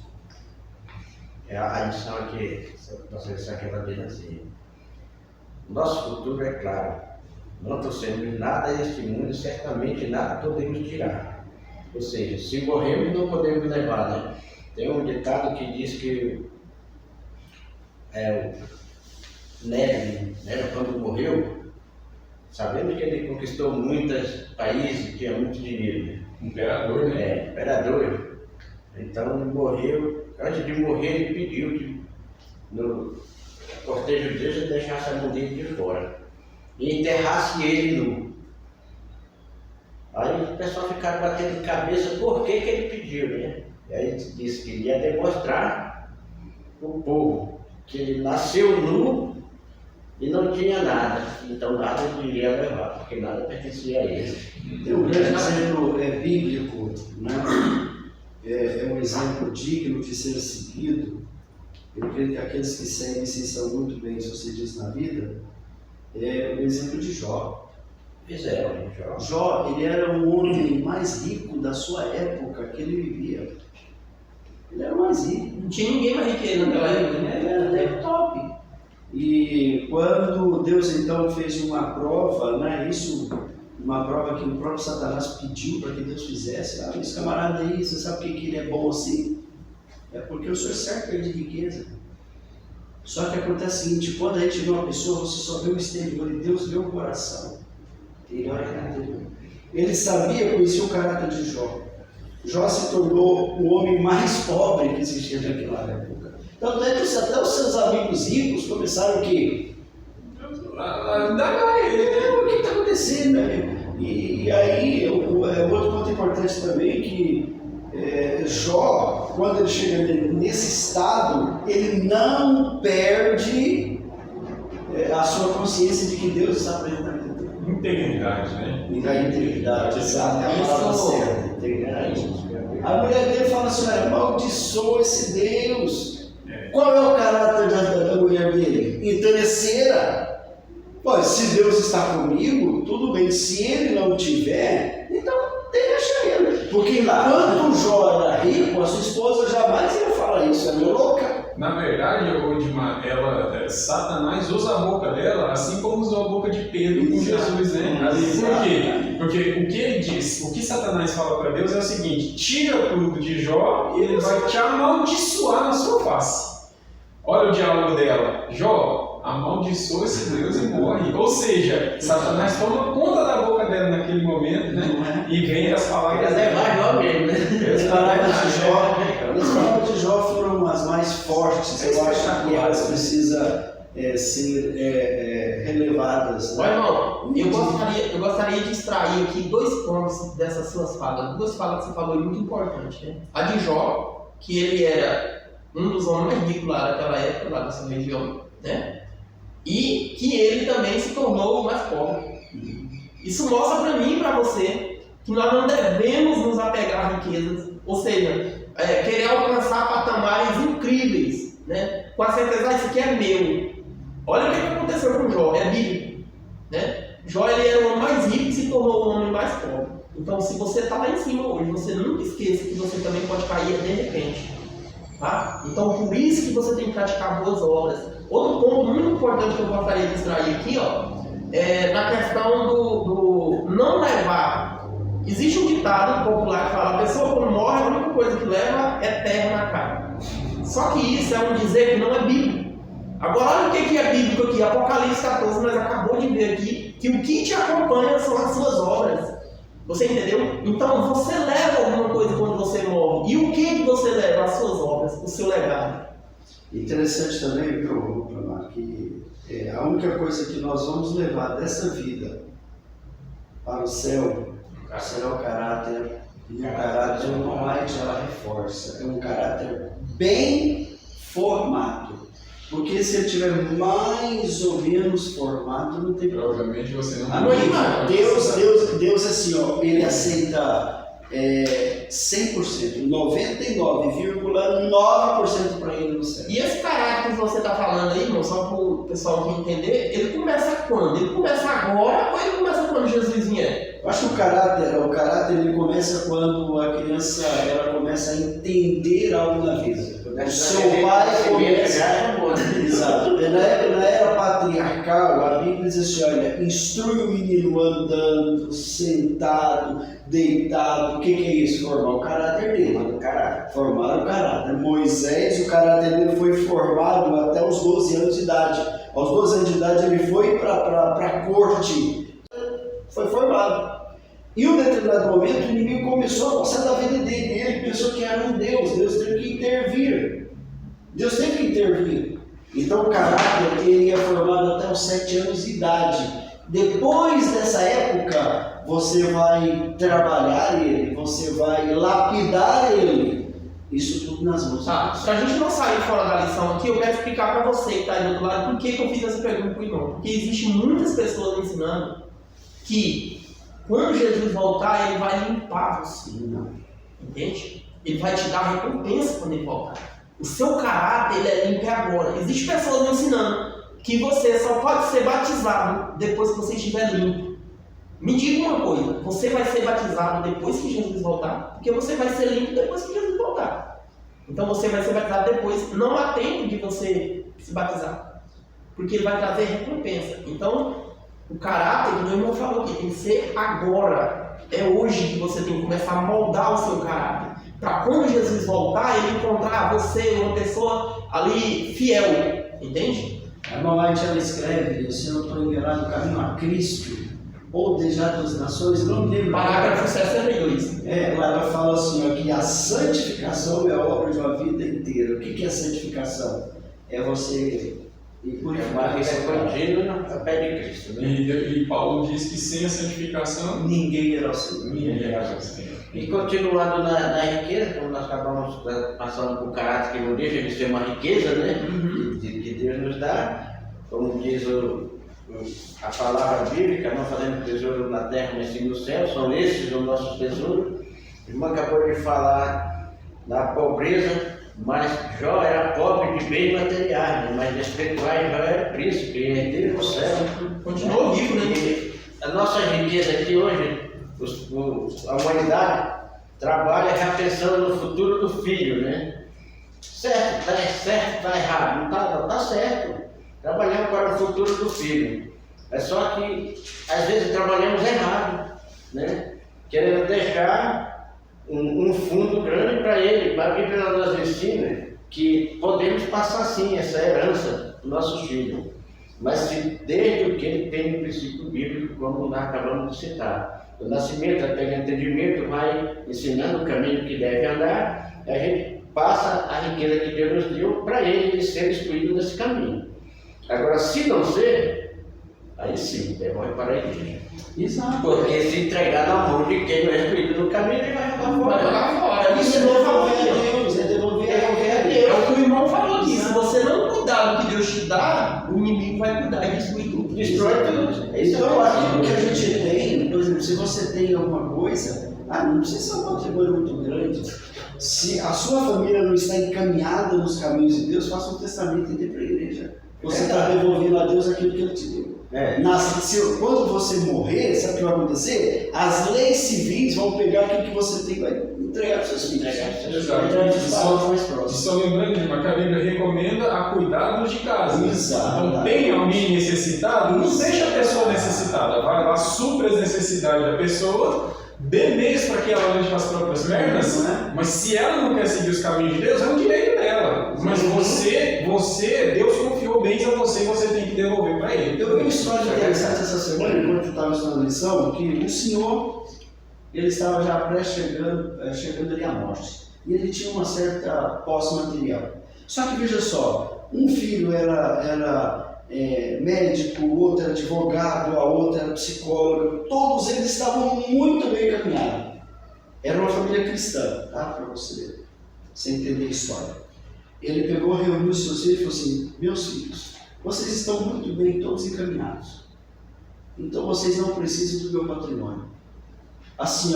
A lição aqui, nossa lição aqui vai dizer assim: nosso futuro é claro, não trouxemos nada a este mundo, certamente nada podemos tirar. Ou seja, se morremos não podemos levar, né? Tem um ditado que diz que o Nero, quando morreu, sabemos que ele conquistou muitos países, tinha muito dinheiro, né? Imperador, né? Imperador. Então ele morreu, antes de morrer ele pediu que no cortejo dele ele deixasse a mão dele de fora e enterrasse ele nu. Aí o pessoal ficava batendo cabeça por que ele pediu, né? E aí ele disse que ele ia demonstrar para o povo que ele nasceu nu e não tinha nada, então nada ele iria levar, porque nada pertencia a ele. Tem um grande exemplo bíblico, né? É um exemplo digno de ser seguido. Eu creio que aqueles que seguem se são muito bem sucedidos na vida. É o exemplo de Jó. Jó, ele era o homem mais rico da sua época que ele vivia. Ele era o mais rico. Não tinha ninguém mais rico que ele naquela época, né? Ele era até top. E quando Deus então fez uma prova, né? Uma prova que o próprio Satanás pediu para que Deus fizesse. Esse camarada aí, você sabe por que ele é bom assim? É porque o senhor cerca ele de riqueza. Só que acontece o seguinte: quando a gente vê uma pessoa, você só vê o exterior e Deus vê o coração. Ele sabia, conhecia o caráter de Jó. Jó se tornou o homem mais pobre que existia naquela época. Tanto é que até os seus amigos ricos começaram o quê? O que está acontecendo, amigo? E aí, outro ponto importante também, que Jó, quando ele chega nesse estado, ele não perde a sua consciência de que Deus está presente na vida dele. Integridade, né? A integridade, exato. A palavra certa, integridade. A mulher dele fala assim: amaldiçoa esse Deus. Qual é o caráter da mulher dele? Interesseira. Pois, se Deus está comigo, tudo bem. Se ele não tiver, então deixa ele. Porque enquanto Jó era rico, a sua esposa jamais ia falar isso, é meio louca. Na verdade, Odimar, Satanás usa a boca dela, assim como usou a boca de Pedro com Jesus, né? Por quê? Porque o que ele diz, o que Satanás fala para Deus é o seguinte: tira tudo de Jó e ele vai te amaldiçoar na sua face. Olha o diálogo dela: Jó, amaldiçoa esse Deus e morre. Ou seja, Satanás toma conta da boca dela naquele momento, né? E vem as palavras Ele levar Jó mesmo, né? As palavras de Jó foram as mais fortes. Eu acho que elas precisam ser relevadas. Olha, irmão, eu gostaria de extrair aqui 2 pontos dessas suas falas. 2 falas que você falou muito importantes, né? A de Jó, que ele era um dos homens mais ricos lá daquela época, lá dessa região, né? E que ele também se tornou o mais pobre. Isso mostra para mim e para você que nós não devemos nos apegar a riquezas, ou seja, querer alcançar patamares incríveis, né? Com a certeza, isso aqui é meu. Olha o que aconteceu com Jó, é bíblico, né? Jó, ele era o homem mais rico e se tornou o homem mais pobre. Então, se você está lá em cima hoje, você nunca esqueça que você também pode cair de repente. Tá? Então, por isso que você tem que praticar boas obras. Outro ponto muito importante que eu gostaria de extrair aqui, é na questão do não levar. Existe um ditado popular que fala: a pessoa quando morre, a única coisa que leva é terra na cara. Só que isso é um dizer que não é bíblico. Agora, olha o que é bíblico aqui. Apocalipse 14, nós acabamos de ver aqui que o que te acompanha são as suas obras. Você entendeu? Então, você leva alguma coisa quando você morre. E o que você leva? As suas obras, o seu legado. Interessante também, que a única coisa que nós vamos levar dessa vida para o céu será o caráter. E o caráter não é que ela reforça, é um caráter bem formado. Porque se ele tiver mais ou menos formado, não tem problema. Provavelmente você não Deus assim, ele aceita 100%, 99,9% para ele no céu. E esse caráter que você está falando aí, irmão, só para o pessoal aqui entender, ele começa quando? Ele começa agora ou ele começa quando Jesus vier? Eu acho que o caráter ele começa quando a criança ela começa a entender algo na vida. O seu pai começa. Exato. Na era patriarcal, a Bíblia diz assim: olha, instrui o menino andando, sentado, deitado. O que é isso? Formar o caráter dele. Formar o caráter. Moisés, o caráter dele foi formado até os 12 anos de idade. Aos 12 anos de idade ele foi para a corte. Foi formado. E em um determinado momento o inimigo começou a passar da vida dele. Ele pensou que era um Deus. Deus teve que intervir. Então o caráter ele é formado até os 7 anos de idade. Depois dessa época, você vai trabalhar ele, você vai lapidar ele. Isso tudo nas mãos. Tá, pra gente não sair fora da lição aqui, eu quero explicar para você que está aí do outro lado por que eu fiz essa pergunta pro irmão. Porque existem muitas pessoas me ensinando que quando Jesus voltar, ele vai limpar você. Entende? Ele vai te dar recompensa quando ele voltar. O seu caráter ele é limpo agora. Existem pessoas me ensinando que você só pode ser batizado depois que você estiver limpo. Me diga uma coisa, você vai ser batizado depois que Jesus voltar? Porque você vai ser limpo depois que Jesus voltar. Então você vai ser batizado depois. Não há tempo de você se batizar, porque ele vai trazer recompensa. Então, o caráter que o meu irmão falou aqui tem que ser agora. É hoje que você tem que começar a moldar o seu caráter. Para quando Jesus voltar, ele encontrar você, uma pessoa ali fiel. Entende? A irmã White ela escreve: se eu estou enganado, o caminho a Cristo, ou desejado das nações, não me lembro. Parágrafo 62. Ela fala assim: ó, que a santificação é a obra de uma vida inteira. O que é santificação? É você. É uma vida contínua a pé de Cristo. Né? E Paulo diz que sem a santificação ninguém irá ao Senhor. E continuando na riqueza, como nós acabamos passando por caráter que não deixa de ser uma riqueza, né? Que Deus nos dá, como diz a palavra bíblica: não fazemos tesouro na terra, mas sim no céu. São esses os nossos tesouros. A irmã acabou de falar da pobreza. Mas Jó era pobre de bens materiais, né? Mas espirituais Jó era príncipe, herdeiro do céu. Continuou vivo, né? A nossa riqueza aqui hoje, a humanidade trabalha já pensando no futuro do filho, né? Certo, tá errado, não tá certo. Trabalhando para o futuro do filho. É só que, às vezes, trabalhamos errado, né? Querendo deixar um fundo grande para ele. A Bíblia nos ensina que podemos passar, sim, essa herança para os nossos filhos. Mas se, desde o que ele tem no princípio bíblico, como nós acabamos de citar. O nascimento, até o entendimento, vai ensinando o caminho que deve andar, a gente passa a riqueza que Deus nos deu para ele ser excluído desse caminho. Agora, se não ser, aí sim, devolve para a igreja. Exato. Porque se entregar na mão de quem não é excluído no caminho, ele vai jogar fora. Vai jogar fora. Isso é devolver a Deus, é devolver a Deus. É o que o irmão falou disso. Se você não cuidar do que Deus te dá, o inimigo vai cuidar e destruir tudo. Destrói tudo. Então, aquilo que a gente tem, por exemplo, se você tem alguma coisa, não precisa ser um patrimônio muito grande. Se a sua família não está encaminhada nos caminhos de Deus, faça um testamento e dê para a igreja. Você está devolvendo a Deus aquilo que Ele te deu. Quando você morrer, sabe o que vai acontecer? As leis civis vão pegar aquilo que você tem e vai entregar para os seus filhos. Exato. Só lembrando que a Bíblia recomenda a cuidados de casa. Exato. Então, tem alguém necessitado, não deixa a pessoa necessitada. Vai lá, supra as necessidades da pessoa, dê meios para que ela leve as próprias pernas, mas se ela não quer seguir os caminhos de Deus, é um direito dela. Mas Deus confiou bens a você e você tem que devolver para Ele. Eu vi uma história interessante essa semana, enquanto eu estava estudando a lição, que um senhor, ele estava já chegando ali à morte. E ele tinha uma certa posse material. Só que veja só, um filho era médico, o outro era advogado, a outra era psicóloga, todos eles estavam muito bem encaminhados. Era uma família cristã, tá? Para você entender a história. Ele pegou, reuniu os seus filhos e falou assim: meus filhos, vocês estão muito bem, todos encaminhados. Então vocês não precisam do meu patrimônio. Assim,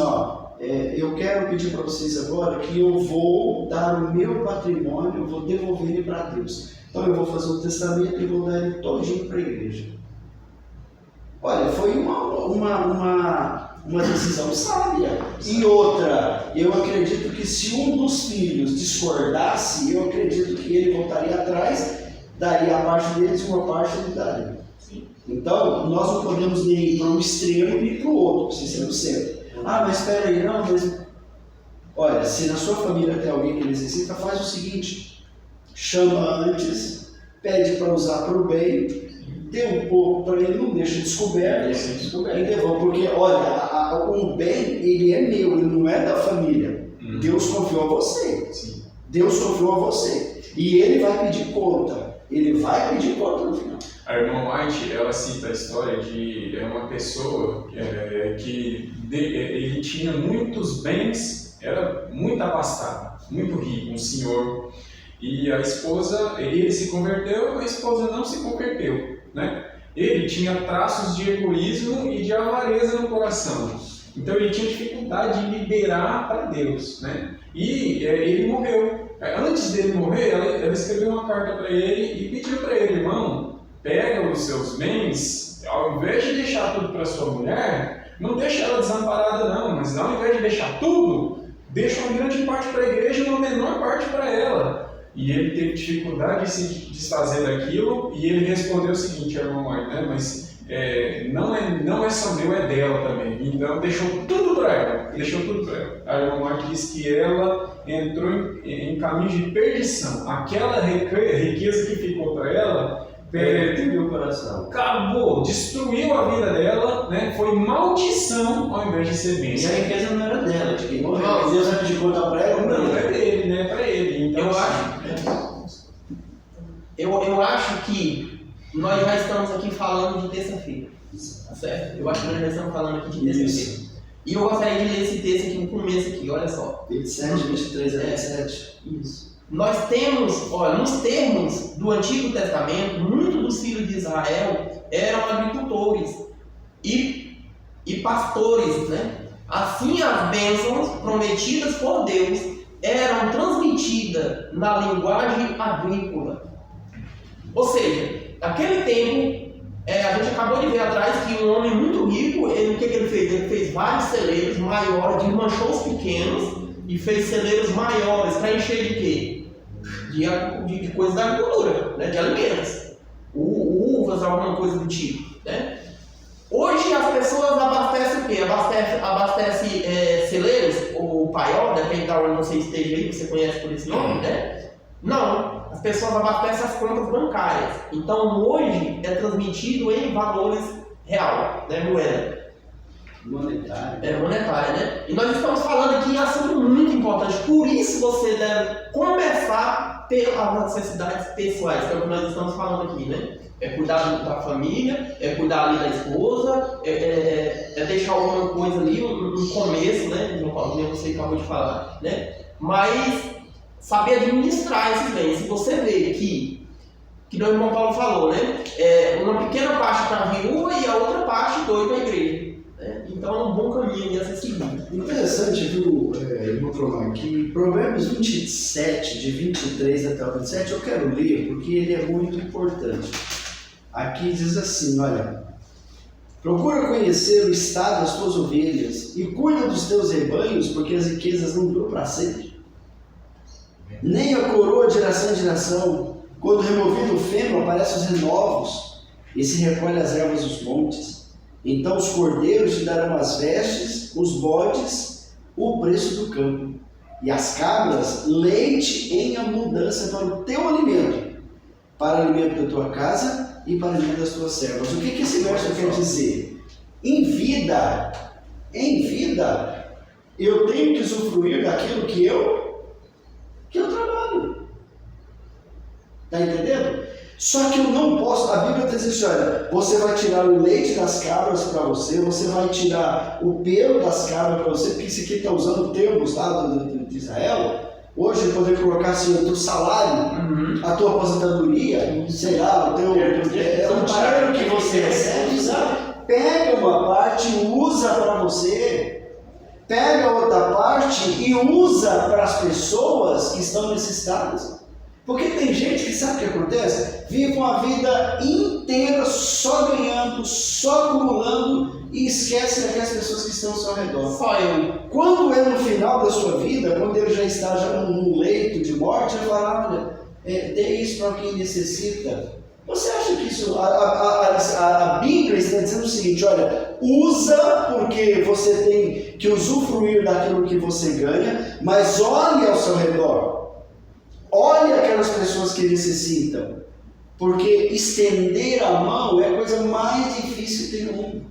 eu quero pedir para vocês agora que eu vou dar o meu patrimônio, eu vou devolver ele para Deus. Então eu vou fazer um testamento e vou dar ele todinho para a igreja. Olha, foi uma decisão sábia. E outra, eu acredito que se um dos filhos discordasse, eu acredito que ele voltaria atrás, daria a parte deles e uma parte ele daria. Então, nós não podemos nem ir para um extremo e ir para o outro, precisa ser no centro. Mas espera aí, não, mas... Olha, se na sua família tem alguém que necessita, faz o seguinte: chama antes, pede para usar para o bem, dê um pouco para ele, não deixa descoberto, e devolve, porque olha, o bem, ele é meu, ele não é da família. Deus confiou a você. Sim. Deus confiou a você. E ele vai pedir conta. Ele vai pedir conta no final. A irmã White, ela cita a história de uma pessoa que ele tinha muitos bens, era muito abastado, muito rico, um senhor. E a esposa, ele se converteu, a esposa não se converteu, né? Ele tinha traços de egoísmo e de avareza no coração. Então ele tinha dificuldade de liberar para Deus, né? E ele morreu. Antes dele morrer, ela escreveu uma carta para ele e pediu para ele: irmão, pega os seus bens, ao invés de deixar tudo para sua mulher, não deixa ela desamparada não, mas ao invés de deixar tudo, deixa uma grande parte para a igreja e uma menor parte para ela. E ele teve dificuldade de se desfazer daquilo, e ele respondeu o seguinte, irmão White, né? Mas não é só meu, é dela também. Então deixou tudo para ela. A irmã White diz que ela entrou em caminho de perdição. Aquela riqueza que ficou para ela perverteu o coração. Acabou, destruiu a vida dela, né? Foi maldição ao invés de ser bênção. E a riqueza não era dela, de quem morreu. Deus vai pedir conta para ela? Não, é dele, né? Para ele. Então, eu acho que nós já estamos aqui falando de terça-feira, tá certo? Eu acho que nós já estamos falando aqui de terça-feira. E eu gostaria de ler esse texto aqui no começo aqui, olha só. 27, 23 a 27. Isso. Nós temos, olha, nos termos do Antigo Testamento, muitos dos filhos de Israel eram agricultores e pastores, né? Assim, as bênçãos prometidas por Deus eram transmitidas na linguagem agrícola. Ou seja, naquele tempo, a gente acabou de ver atrás que um homem muito rico, o que ele fez? Ele fez vários celeiros maiores, desmanchou os pequenos e fez celeiros maiores para encher de quê? De coisa da agricultura, né? De alimentos, uvas, alguma coisa do tipo, né? Hoje as pessoas abastecem o quê? Abastece celeiros, ou paiol, depende da onde você esteja aí, você conhece por esse nome, né? Não, as pessoas abastecem as contas bancárias. Então hoje é transmitido em valores real, né? Moeda. Monetária, né? E nós estamos falando aqui em assunto muito importante. Por isso você deve começar pelas necessidades pessoais, que é o que nós estamos falando aqui, né? É cuidar da família, é cuidar ali da esposa, é deixar alguma coisa ali no começo, né? Como você acabou de falar, né? Mas saber administrar esses bens. Se você vê que o irmão Paulo falou, né? Uma pequena parte para a viúva e a outra parte doida para a igreja. Então é um bom caminho a ser seguido. Interessante, viu, irmão Trovão, que Provérbios 27, de 23 até o 27, eu quero ler porque ele é muito importante. Aqui diz assim, olha: procura conhecer o estado das tuas ovelhas e cuida dos teus rebanhos, porque as riquezas não duram para sempre. Nem a coroa de geração em geração. Quando removido o feno, aparecem os renovos, e se recolhe as ervas dos montes. Então os cordeiros te darão as vestes, os bodes, o preço do campo, e as cabras, leite em abundância para o teu alimento, para o alimento da tua casa e para o alimento das tuas servas. O que esse verso quer dizer? Em vida, eu tenho que usufruir daquilo que eu trabalho. Está entendendo? Só que eu não posso, a Bíblia diz assim, olha, você vai tirar o leite das cabras para você vai tirar o pelo das cabras para você, porque isso aqui está usando termos lá de Israel, hoje poder colocar assim, o teu salário, a tua aposentadoria, sei lá, o teu dinheiro que você recebe, sabe? Pega uma parte e usa para você, pega outra parte e usa para as pessoas que estão necessitadas. Porque tem gente que sabe o que acontece? Vive uma vida inteira só ganhando, só acumulando e esquece daquelas pessoas que estão ao seu redor. Só eu. Quando é no final da sua vida, quando ele já está num leito de morte, ele fala, olha, dê isso para quem necessita. Você acha que isso... A Bíblia está dizendo o seguinte, olha, usa porque você tem que usufruir daquilo que você ganha, mas olhe ao seu redor. Olhe aquelas pessoas que necessitam, porque estender a mão é a coisa mais difícil que tem no mundo.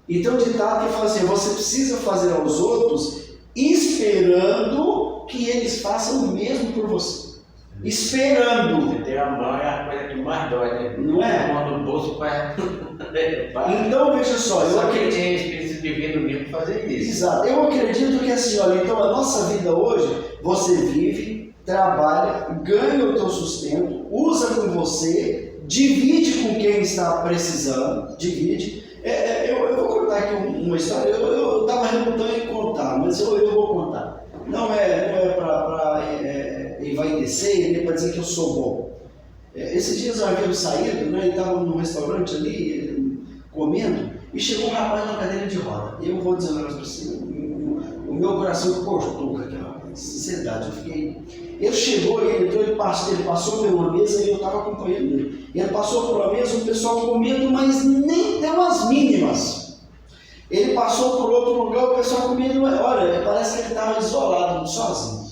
Então o ditado que fala assim, você precisa fazer aos outros esperando que eles façam o mesmo por você. Esperando. Estender a mão é a coisa que mais dói, né? Não é? A mão no bolso para... Então veja só, Só que tem espírito divino mesmo para fazer isso. Exato, eu acredito que assim, olha, então a nossa vida hoje, você vive, trabalha, ganha o teu sustento, usa com você, divide com quem está precisando, divide. Eu vou contar aqui uma história, eu estava relutando em contar, mas eu vou contar. Não é para envaidecer, nem para dizer que eu sou bom. Esses dias nós havíamos saído, né, e estava num restaurante ali, comendo, e chegou um rapaz na cadeira de roda. Eu vou dizer um negócio para você, o meu coração cortou com aquela sinceridade, eu fiquei... Ele chegou, ele passou por uma mesa e eu estava acompanhando ele. Ele passou por uma mesa, o pessoal comendo, mas nem deu as mínimas. Ele passou por outro lugar, o pessoal comendo, olha, parece que ele estava isolado, sozinho.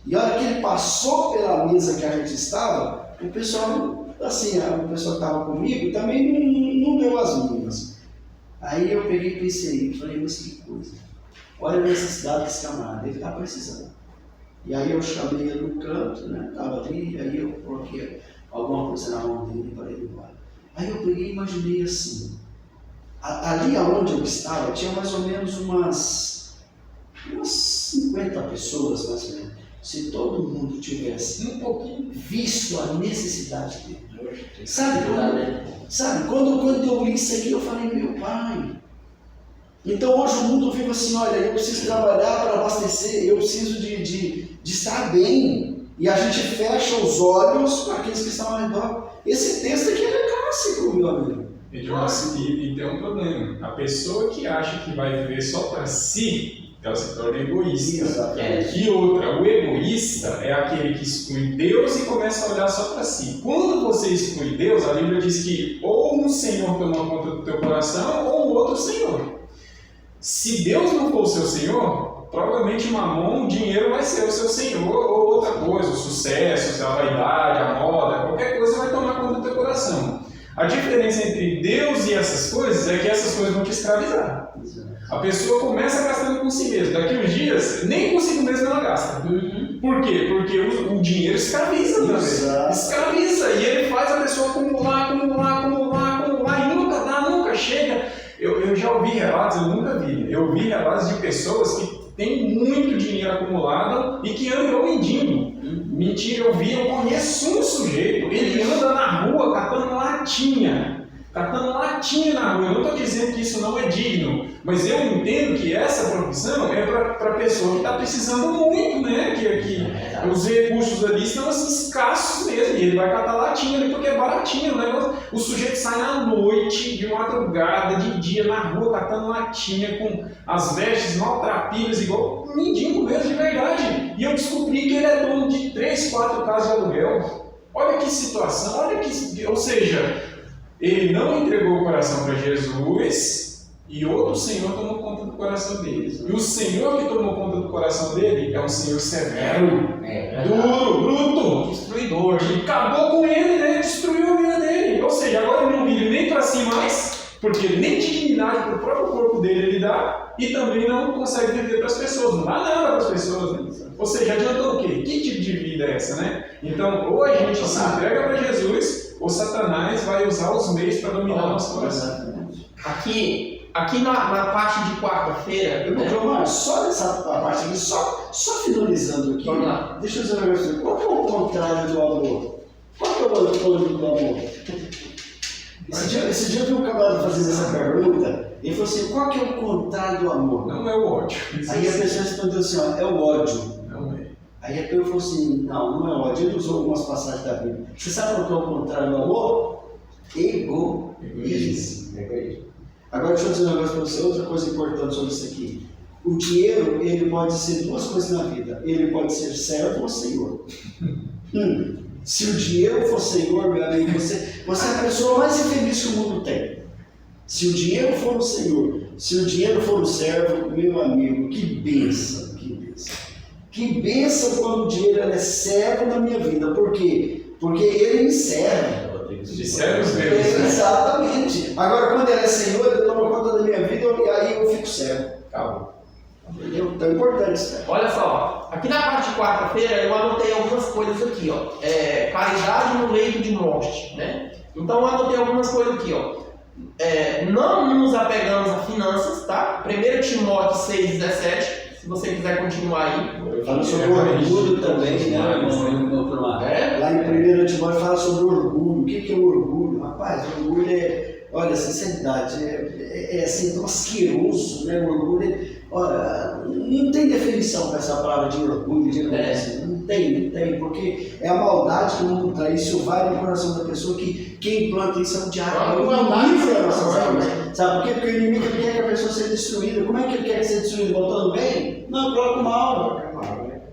E a hora que ele passou pela mesa que a gente estava, o pessoal, assim, o pessoal que estava comigo também não deu as mínimas. Aí eu peguei e pensei, falei, mas que coisa. Olha a necessidade desse camarada, ele está precisando. E aí eu chamei ele no canto, né? Estava ali, aí eu coloquei alguma coisa na mão dele para ele embora. Aí eu peguei e imaginei assim, ali aonde eu estava, tinha mais ou menos umas 50 pessoas, mais ou menos. Se todo mundo tivesse um pouquinho visto a necessidade dele. Sabe quando eu li isso aqui, eu falei, meu pai, Então hoje o mundo vive assim, olha, eu preciso trabalhar para abastecer, eu preciso de estar bem. E a gente fecha os olhos para aqueles que estão ao redor. Esse texto aqui é clássico, meu amigo. E tem um problema. A pessoa que acha que vai viver só para si, ela se torna egoísta. Exatamente. E outra, o egoísta é aquele que exclui Deus e começa a olhar só para si. Quando você exclui Deus, a Bíblia diz que ou um Senhor toma conta do teu coração ou um outro Senhor. Se Deus não for o seu Senhor, provavelmente Mamon, o dinheiro vai ser o seu Senhor ou outra coisa, o sucesso, a vaidade, a moda, qualquer coisa vai tomar conta do teu coração. A diferença entre Deus e essas coisas é que essas coisas vão te escravizar. A pessoa começa gastando com si mesma. Daqui uns dias, nem consigo mesmo ela gasta. Por quê? Porque o dinheiro escraviza também. Escraviza. E ele faz a pessoa acumular, e nunca dá, nunca chega. Eu já ouvi relatos, eu nunca vi. Eu ouvi relatos de pessoas que têm muito dinheiro acumulado e que andam mendigo. Mentira, eu conheço um sujeito, ele anda na rua catando latinha na rua. Eu não estou dizendo que isso não é digno, mas eu entendo que essa profissão é para pessoa que está precisando muito, né? Que os recursos ali estão assim, escassos mesmo, e ele vai catar latinha ali porque é baratinho, né? O sujeito sai à noite, de madrugada, de dia, na rua, catando latinha, com as vestes maltrapilhas, igual um mendigo mesmo, de verdade. E eu descobri que ele é dono de 3, 4 casas de aluguel. Olha que situação, ou seja, ele não entregou o coração para Jesus e outro Senhor tomou conta do coração dele. E o Senhor que tomou conta do coração dele é um Senhor severo, duro, bruto, destruidor. E acabou com ele, né? Destruiu a vida dele. Ou seja, agora ele não vive nem para si mais, porque nem dignidade para o próprio corpo dele ele dá, e também não consegue viver para as pessoas, não dá nada para as pessoas, né? Ou seja, adiantou o quê? Que tipo de vida é essa, né? Então, ou a gente se entrega para Jesus, ou Satanás vai usar os meios para dominar nosso coração. Aqui na parte de quarta-feira, só nessa parte aqui, só finalizando aqui, vamos lá. Deixa eu dizer um negócio. Qual que é o contrário do amor? Qual que é o antônimo do amor? Esse dia eu vi um camarada fazendo essa pergunta, ele falou assim, qual que é o contrário do amor? Não é o ódio. Aí a pessoa respondeu assim, ó, é o ódio. Não é. Aí a pessoa falou assim, não é ódio. Ele usou algumas passagens da Bíblia. Você sabe qual que é o contrário do amor? Egoísmo. Agora deixa eu dizer um negócio para você, outra coisa importante sobre isso aqui. O dinheiro, ele pode ser duas coisas na vida. Ele pode ser servo ou senhor. Se o dinheiro for senhor, meu amigo, você é a pessoa mais infeliz que o mundo tem. Se o dinheiro for o senhor, se o dinheiro for o servo, meu amigo, que bênção, que bênção. Que bênção quando o dinheiro é servo na minha vida. Por quê? Porque ele me serve. De servos mesmo. Exatamente. Agora, quando ele é senhor, ele toma conta da minha vida e aí eu fico servo. Calma. Entendeu? Então é importante isso. Olha só, aqui na parte de quarta-feira eu anotei algumas coisas aqui, ó. Caridade no leito de morte, né? Então eu anotei algumas coisas aqui, ó. Não nos apegamos a finanças, tá? 1 Timóteo 6,17. Se você quiser continuar aí. Fala sobre o orgulho também, né? Lá em 1 Timóteo fala sobre o orgulho. O que é o orgulho? Rapaz, o orgulho olha, sinceridade, é assim, tão asqueroso, né? O orgulho não tem definição para essa palavra de orgulho, de egoísmo. Não tem, porque é a maldade que o mundo traz. Isso vai no coração da pessoa que quem planta isso é o diabo. É o inimigo das nossas almas. Sabe por quê? Porque o inimigo quer que a pessoa seja destruída. Como é que ele quer ser destruído? Voltando bem? Não, coloca o mal.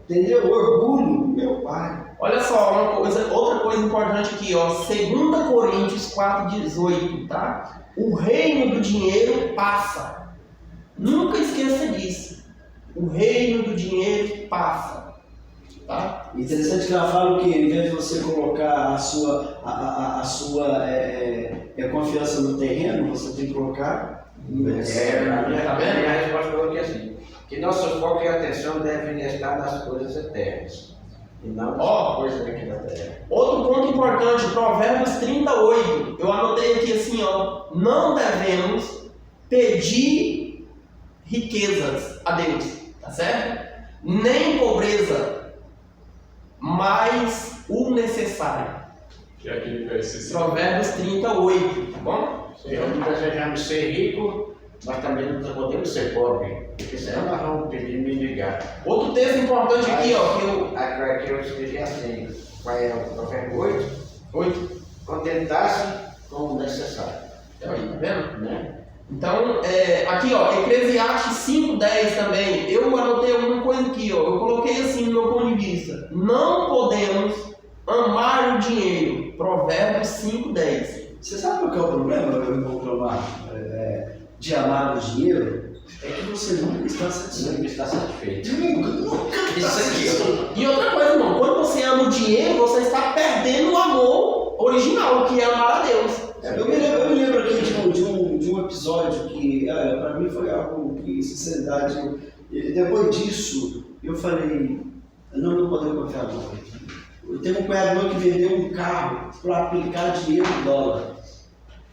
Entendeu? O orgulho, meu pai. Olha só, outra coisa importante aqui, ó. 2 Coríntios 4,18, tá? O reino do dinheiro passa. Nunca esqueça disso. O reino do dinheiro passa. Tá? Interessante que ela fala que, em vez de você colocar a sua confiança no terreno, você tem que colocar no A minha resposta foi assim, que nosso foco e atenção devem estar nas coisas eternas e não nas coisas aqui na terra. Outro ponto importante, Provérbios 38. Eu anotei aqui assim, ó. Não devemos pedir riquezas a Deus, tá certo? Nem pobreza, mas o necessário. Que é Provérbios 38, tá bom? Não desejamos ser ricos, mas também não podemos ser pobres, porque senão nós vamos pedir mendigar. Outro texto importante aqui, ó, que eu... Aqui eu escrevi assim, qual é o provérbio 8? Contentar-se com o necessário. Aí, tá vendo? Né? Então, aqui ó, Eclesiastes 5:10 também, eu anotei alguma coisa aqui, ó, eu coloquei assim no meu ponto de vista, não podemos amar o dinheiro, Provérbios 5:10. Você sabe qual que é o problema, meu irmão Clomar, de amar o dinheiro? É que você nunca está satisfeito. Nunca está satisfeito. Nunca está Isso aqui, satisfeito. E outra coisa, irmão, quando você ama o dinheiro, você está perdendo o amor original, que é amar a Deus. Eu me lembro aqui de um episódio que, para mim, foi algo que, sinceridade, depois disso, eu falei, não podemos confiar não. Teve um cunhado meu que vendeu um carro para aplicar dinheiro em dólar.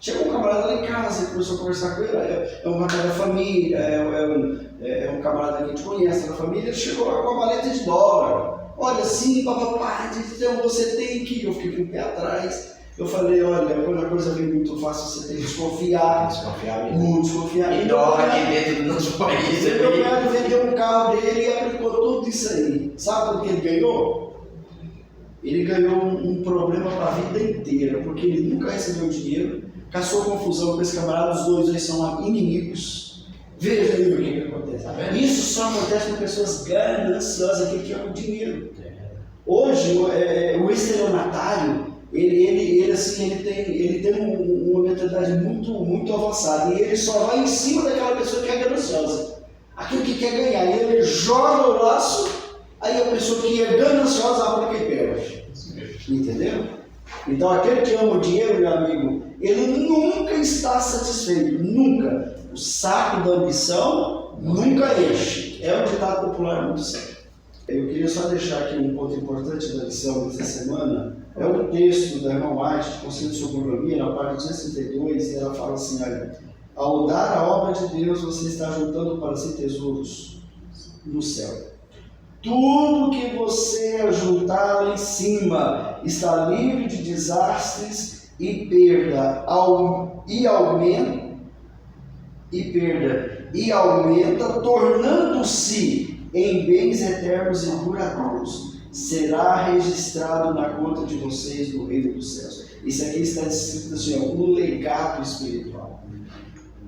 Chegou um camarada lá em casa, ele começou a conversar com ele, é um rapaz da família, é um camarada que a gente conhece da família, ele chegou lá com uma maleta de dólar. Olha, sim, papapá, então você tem que... Eu fiquei com o pé atrás. Eu falei, olha, quando a coisa vem muito fácil, você tem que desconfiar. Muito desconfiar. E dólar aqui dentro do nosso país. Meu cunhado vendeu um carro dele e aplicou tudo isso aí. Sabe o que ele ganhou? Ele ganhou um problema para a vida inteira, porque ele nunca recebeu dinheiro, caçou confusão com esse camarada, os dois aí são inimigos. Veja aí o que acontece. Isso só acontece com pessoas gananciosas que amam dinheiro. Hoje, o estelionatário, ele tem uma mentalidade muito avançada e ele só vai em cima daquela pessoa que é gananciosa, aquilo que quer ganhar, e ele joga o laço, aí a pessoa que é gananciosa aplica e perde. Entendeu? Então aquele que ama o dinheiro, meu amigo, ele nunca está satisfeito, nunca. O saco da ambição nunca enche. É um ditado popular muito sério. Eu queria só deixar aqui um ponto importante da lição dessa semana. É um texto da irmã White, de Conselho sobre Economia, na página 262, e ela fala assim, olha, ao dar a obra de Deus, você está juntando para si tesouros no céu. Tudo que você ajuntar lá em cima está livre de desastres e perda, e aumenta, tornando-se em bens eternos e duradouros. Será registrado na conta de vocês no reino dos céus. Isso aqui está escrito assim, um legado espiritual.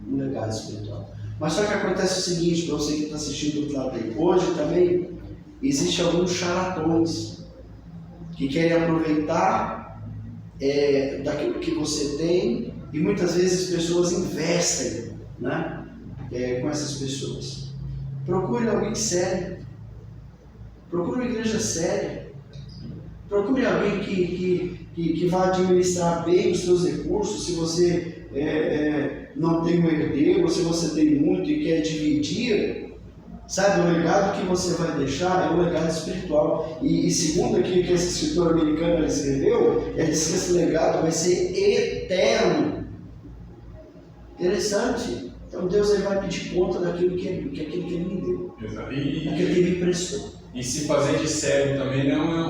Um legado espiritual. Mas só que acontece o seguinte, para você que está assistindo do outro lado aí, hoje também existem alguns charlatões que querem aproveitar daquilo que você tem, e muitas vezes pessoas investem, né, com essas pessoas. Procure alguém sério, procure uma igreja séria, procure alguém que vá administrar bem os seus recursos. Se você não tem um herdeiro, ou se você tem muito e quer dividir, sabe, o legado que você vai deixar é um legado espiritual. E segundo aquilo que esse escritor americano escreveu, ele disse que esse legado vai ser eterno. Interessante. Então Deus ele vai pedir conta daquilo que ele me deu. Exato. Daquilo que ele me prestou. E se fazer de cego também não é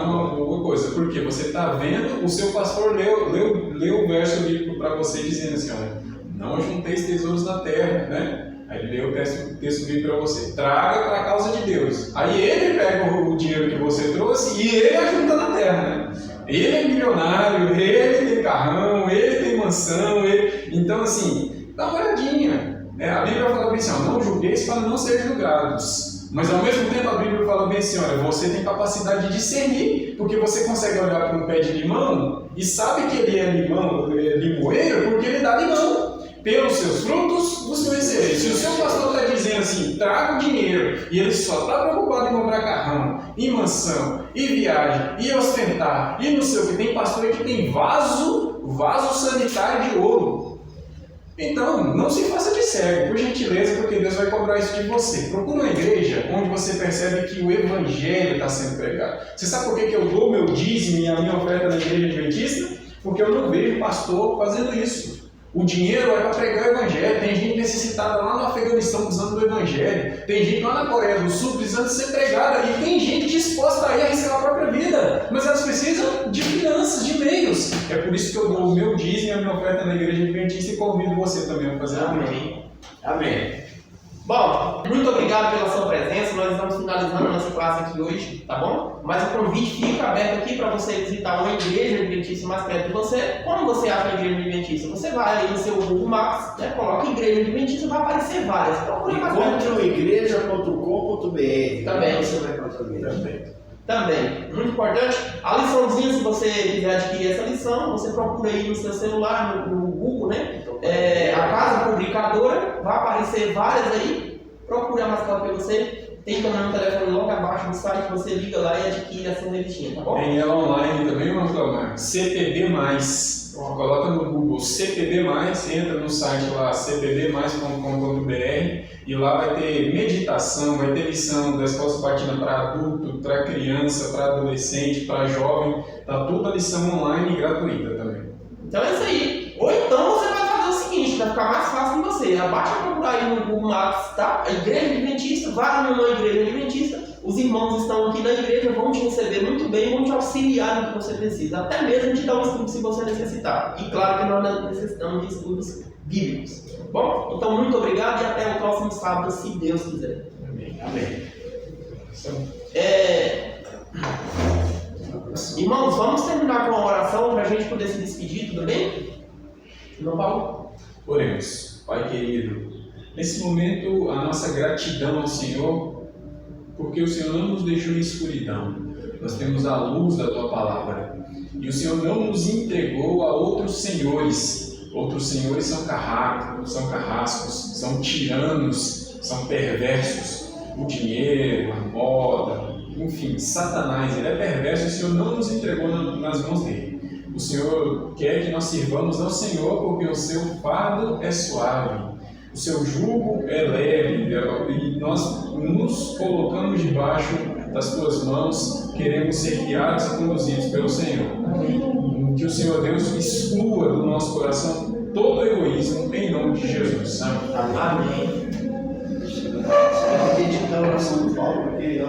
uma boa coisa, porque você está vendo, o seu pastor leu o verso bíblico para você dizendo assim, olha, não junteis tesouros na terra, né? Aí ele leu o texto bíblico para você, traga para a causa de Deus. Aí ele pega o dinheiro que você trouxe e ele ajunta na terra, né? Ele é milionário, ele tem carrão, ele tem mansão, então assim, dá uma olhadinha. A Bíblia fala bem assim, não julgueis para não ser julgados. Mas ao mesmo tempo a Bíblia fala bem assim, olha, você tem capacidade de discernir, porque você consegue olhar para um pé de limão e sabe que ele é limoeiro porque ele dá limão. Pelos seus frutos os conhecereis. Se o seu pastor está dizendo assim, traga o dinheiro, e ele só está preocupado em comprar carrão, em mansão, e viagem, e ostentar, e não sei o que, tem pastor que tem vaso sanitário de ouro. Então, não se faça de cego, por gentileza, porque Deus vai cobrar isso de você. Procure uma igreja onde você percebe que o Evangelho está sendo pregado. Você sabe por que eu dou meu dízimo e a minha oferta na igreja adventista? Porque eu não vejo pastor fazendo isso. O dinheiro é para pregar o Evangelho. Tem gente necessitada lá no Afeganistão precisando do Evangelho. Tem gente lá na Coreia do Sul precisando ser pregada. E tem gente disposta a ir arriscar a própria vida. Mas elas precisam de finanças, de meios. É por isso que eu dou o meu dízimo e a minha oferta na igreja adventista e convido você também a fazer a mesma. Amém. Bom, muito obrigado pela sua presença. Nós estamos finalizando a nossa classe aqui hoje, tá bom? Mas o convite fica aberto aqui para você visitar uma igreja adventista mais perto de você. Como você acha a igreja adventista? Você vai ali no seu Google Maps, né? Coloca igreja adventista, vai aparecer várias. Procure mais perto. Encontroigreja.com.br. Também. Você vai encontrar mesmo. Também, muito importante, a liçãozinha, se você quiser adquirir essa lição, você procura aí no seu celular, no Google, né? A Casa Publicadora, vai aparecer várias aí, procura mais claro para você. Tem também um telefone logo abaixo do site, você liga lá e adquire essa revistinha, tá bom? Tem ela online também, Marcos, CPB+. Coloca no Google CPB+, entra no site lá cpbmais.com.br e lá vai ter meditação, vai ter lição, resposta batida para adulto, para criança, para adolescente, para jovem, tá toda a lição online e gratuita também. Então é isso aí. Ou então você vai fazer o seguinte, vai ficar mais fácil em você. Abaixa para procurar aí no Google Maps, tá? A igreja adventista, vai numa igreja adventista. Os irmãos estão aqui na igreja, vão te receber muito bem, vão te auxiliar no que você precisa. Até mesmo te dar um estudo se você necessitar. E claro que nós necessitamos de estudos bíblicos. Bom, então muito obrigado e até o próximo sábado, se Deus quiser. Amém. Amém. Irmãos, vamos terminar com uma oração para a gente poder se despedir, tudo bem? Não, Paulo? Oremos. Pai querido, nesse momento a nossa gratidão ao Senhor, porque o Senhor não nos deixou em escuridão. Nós temos a luz da Tua Palavra. E o Senhor não nos entregou a outros senhores. Outros senhores são carrascos, são tiranos, são perversos. O dinheiro, a moda, enfim, Satanás, ele é perverso e o Senhor não nos entregou nas mãos dele. O Senhor quer que nós sirvamos ao Senhor porque o seu fardo é suave. O seu jugo é leve e nós nos colocamos debaixo das tuas mãos, queremos ser guiados e conduzidos pelo Senhor. Que o Senhor Deus exclua do nosso coração todo egoísmo em nome de Jesus. Amém. Você vai dedicar a oração do Paulo, porque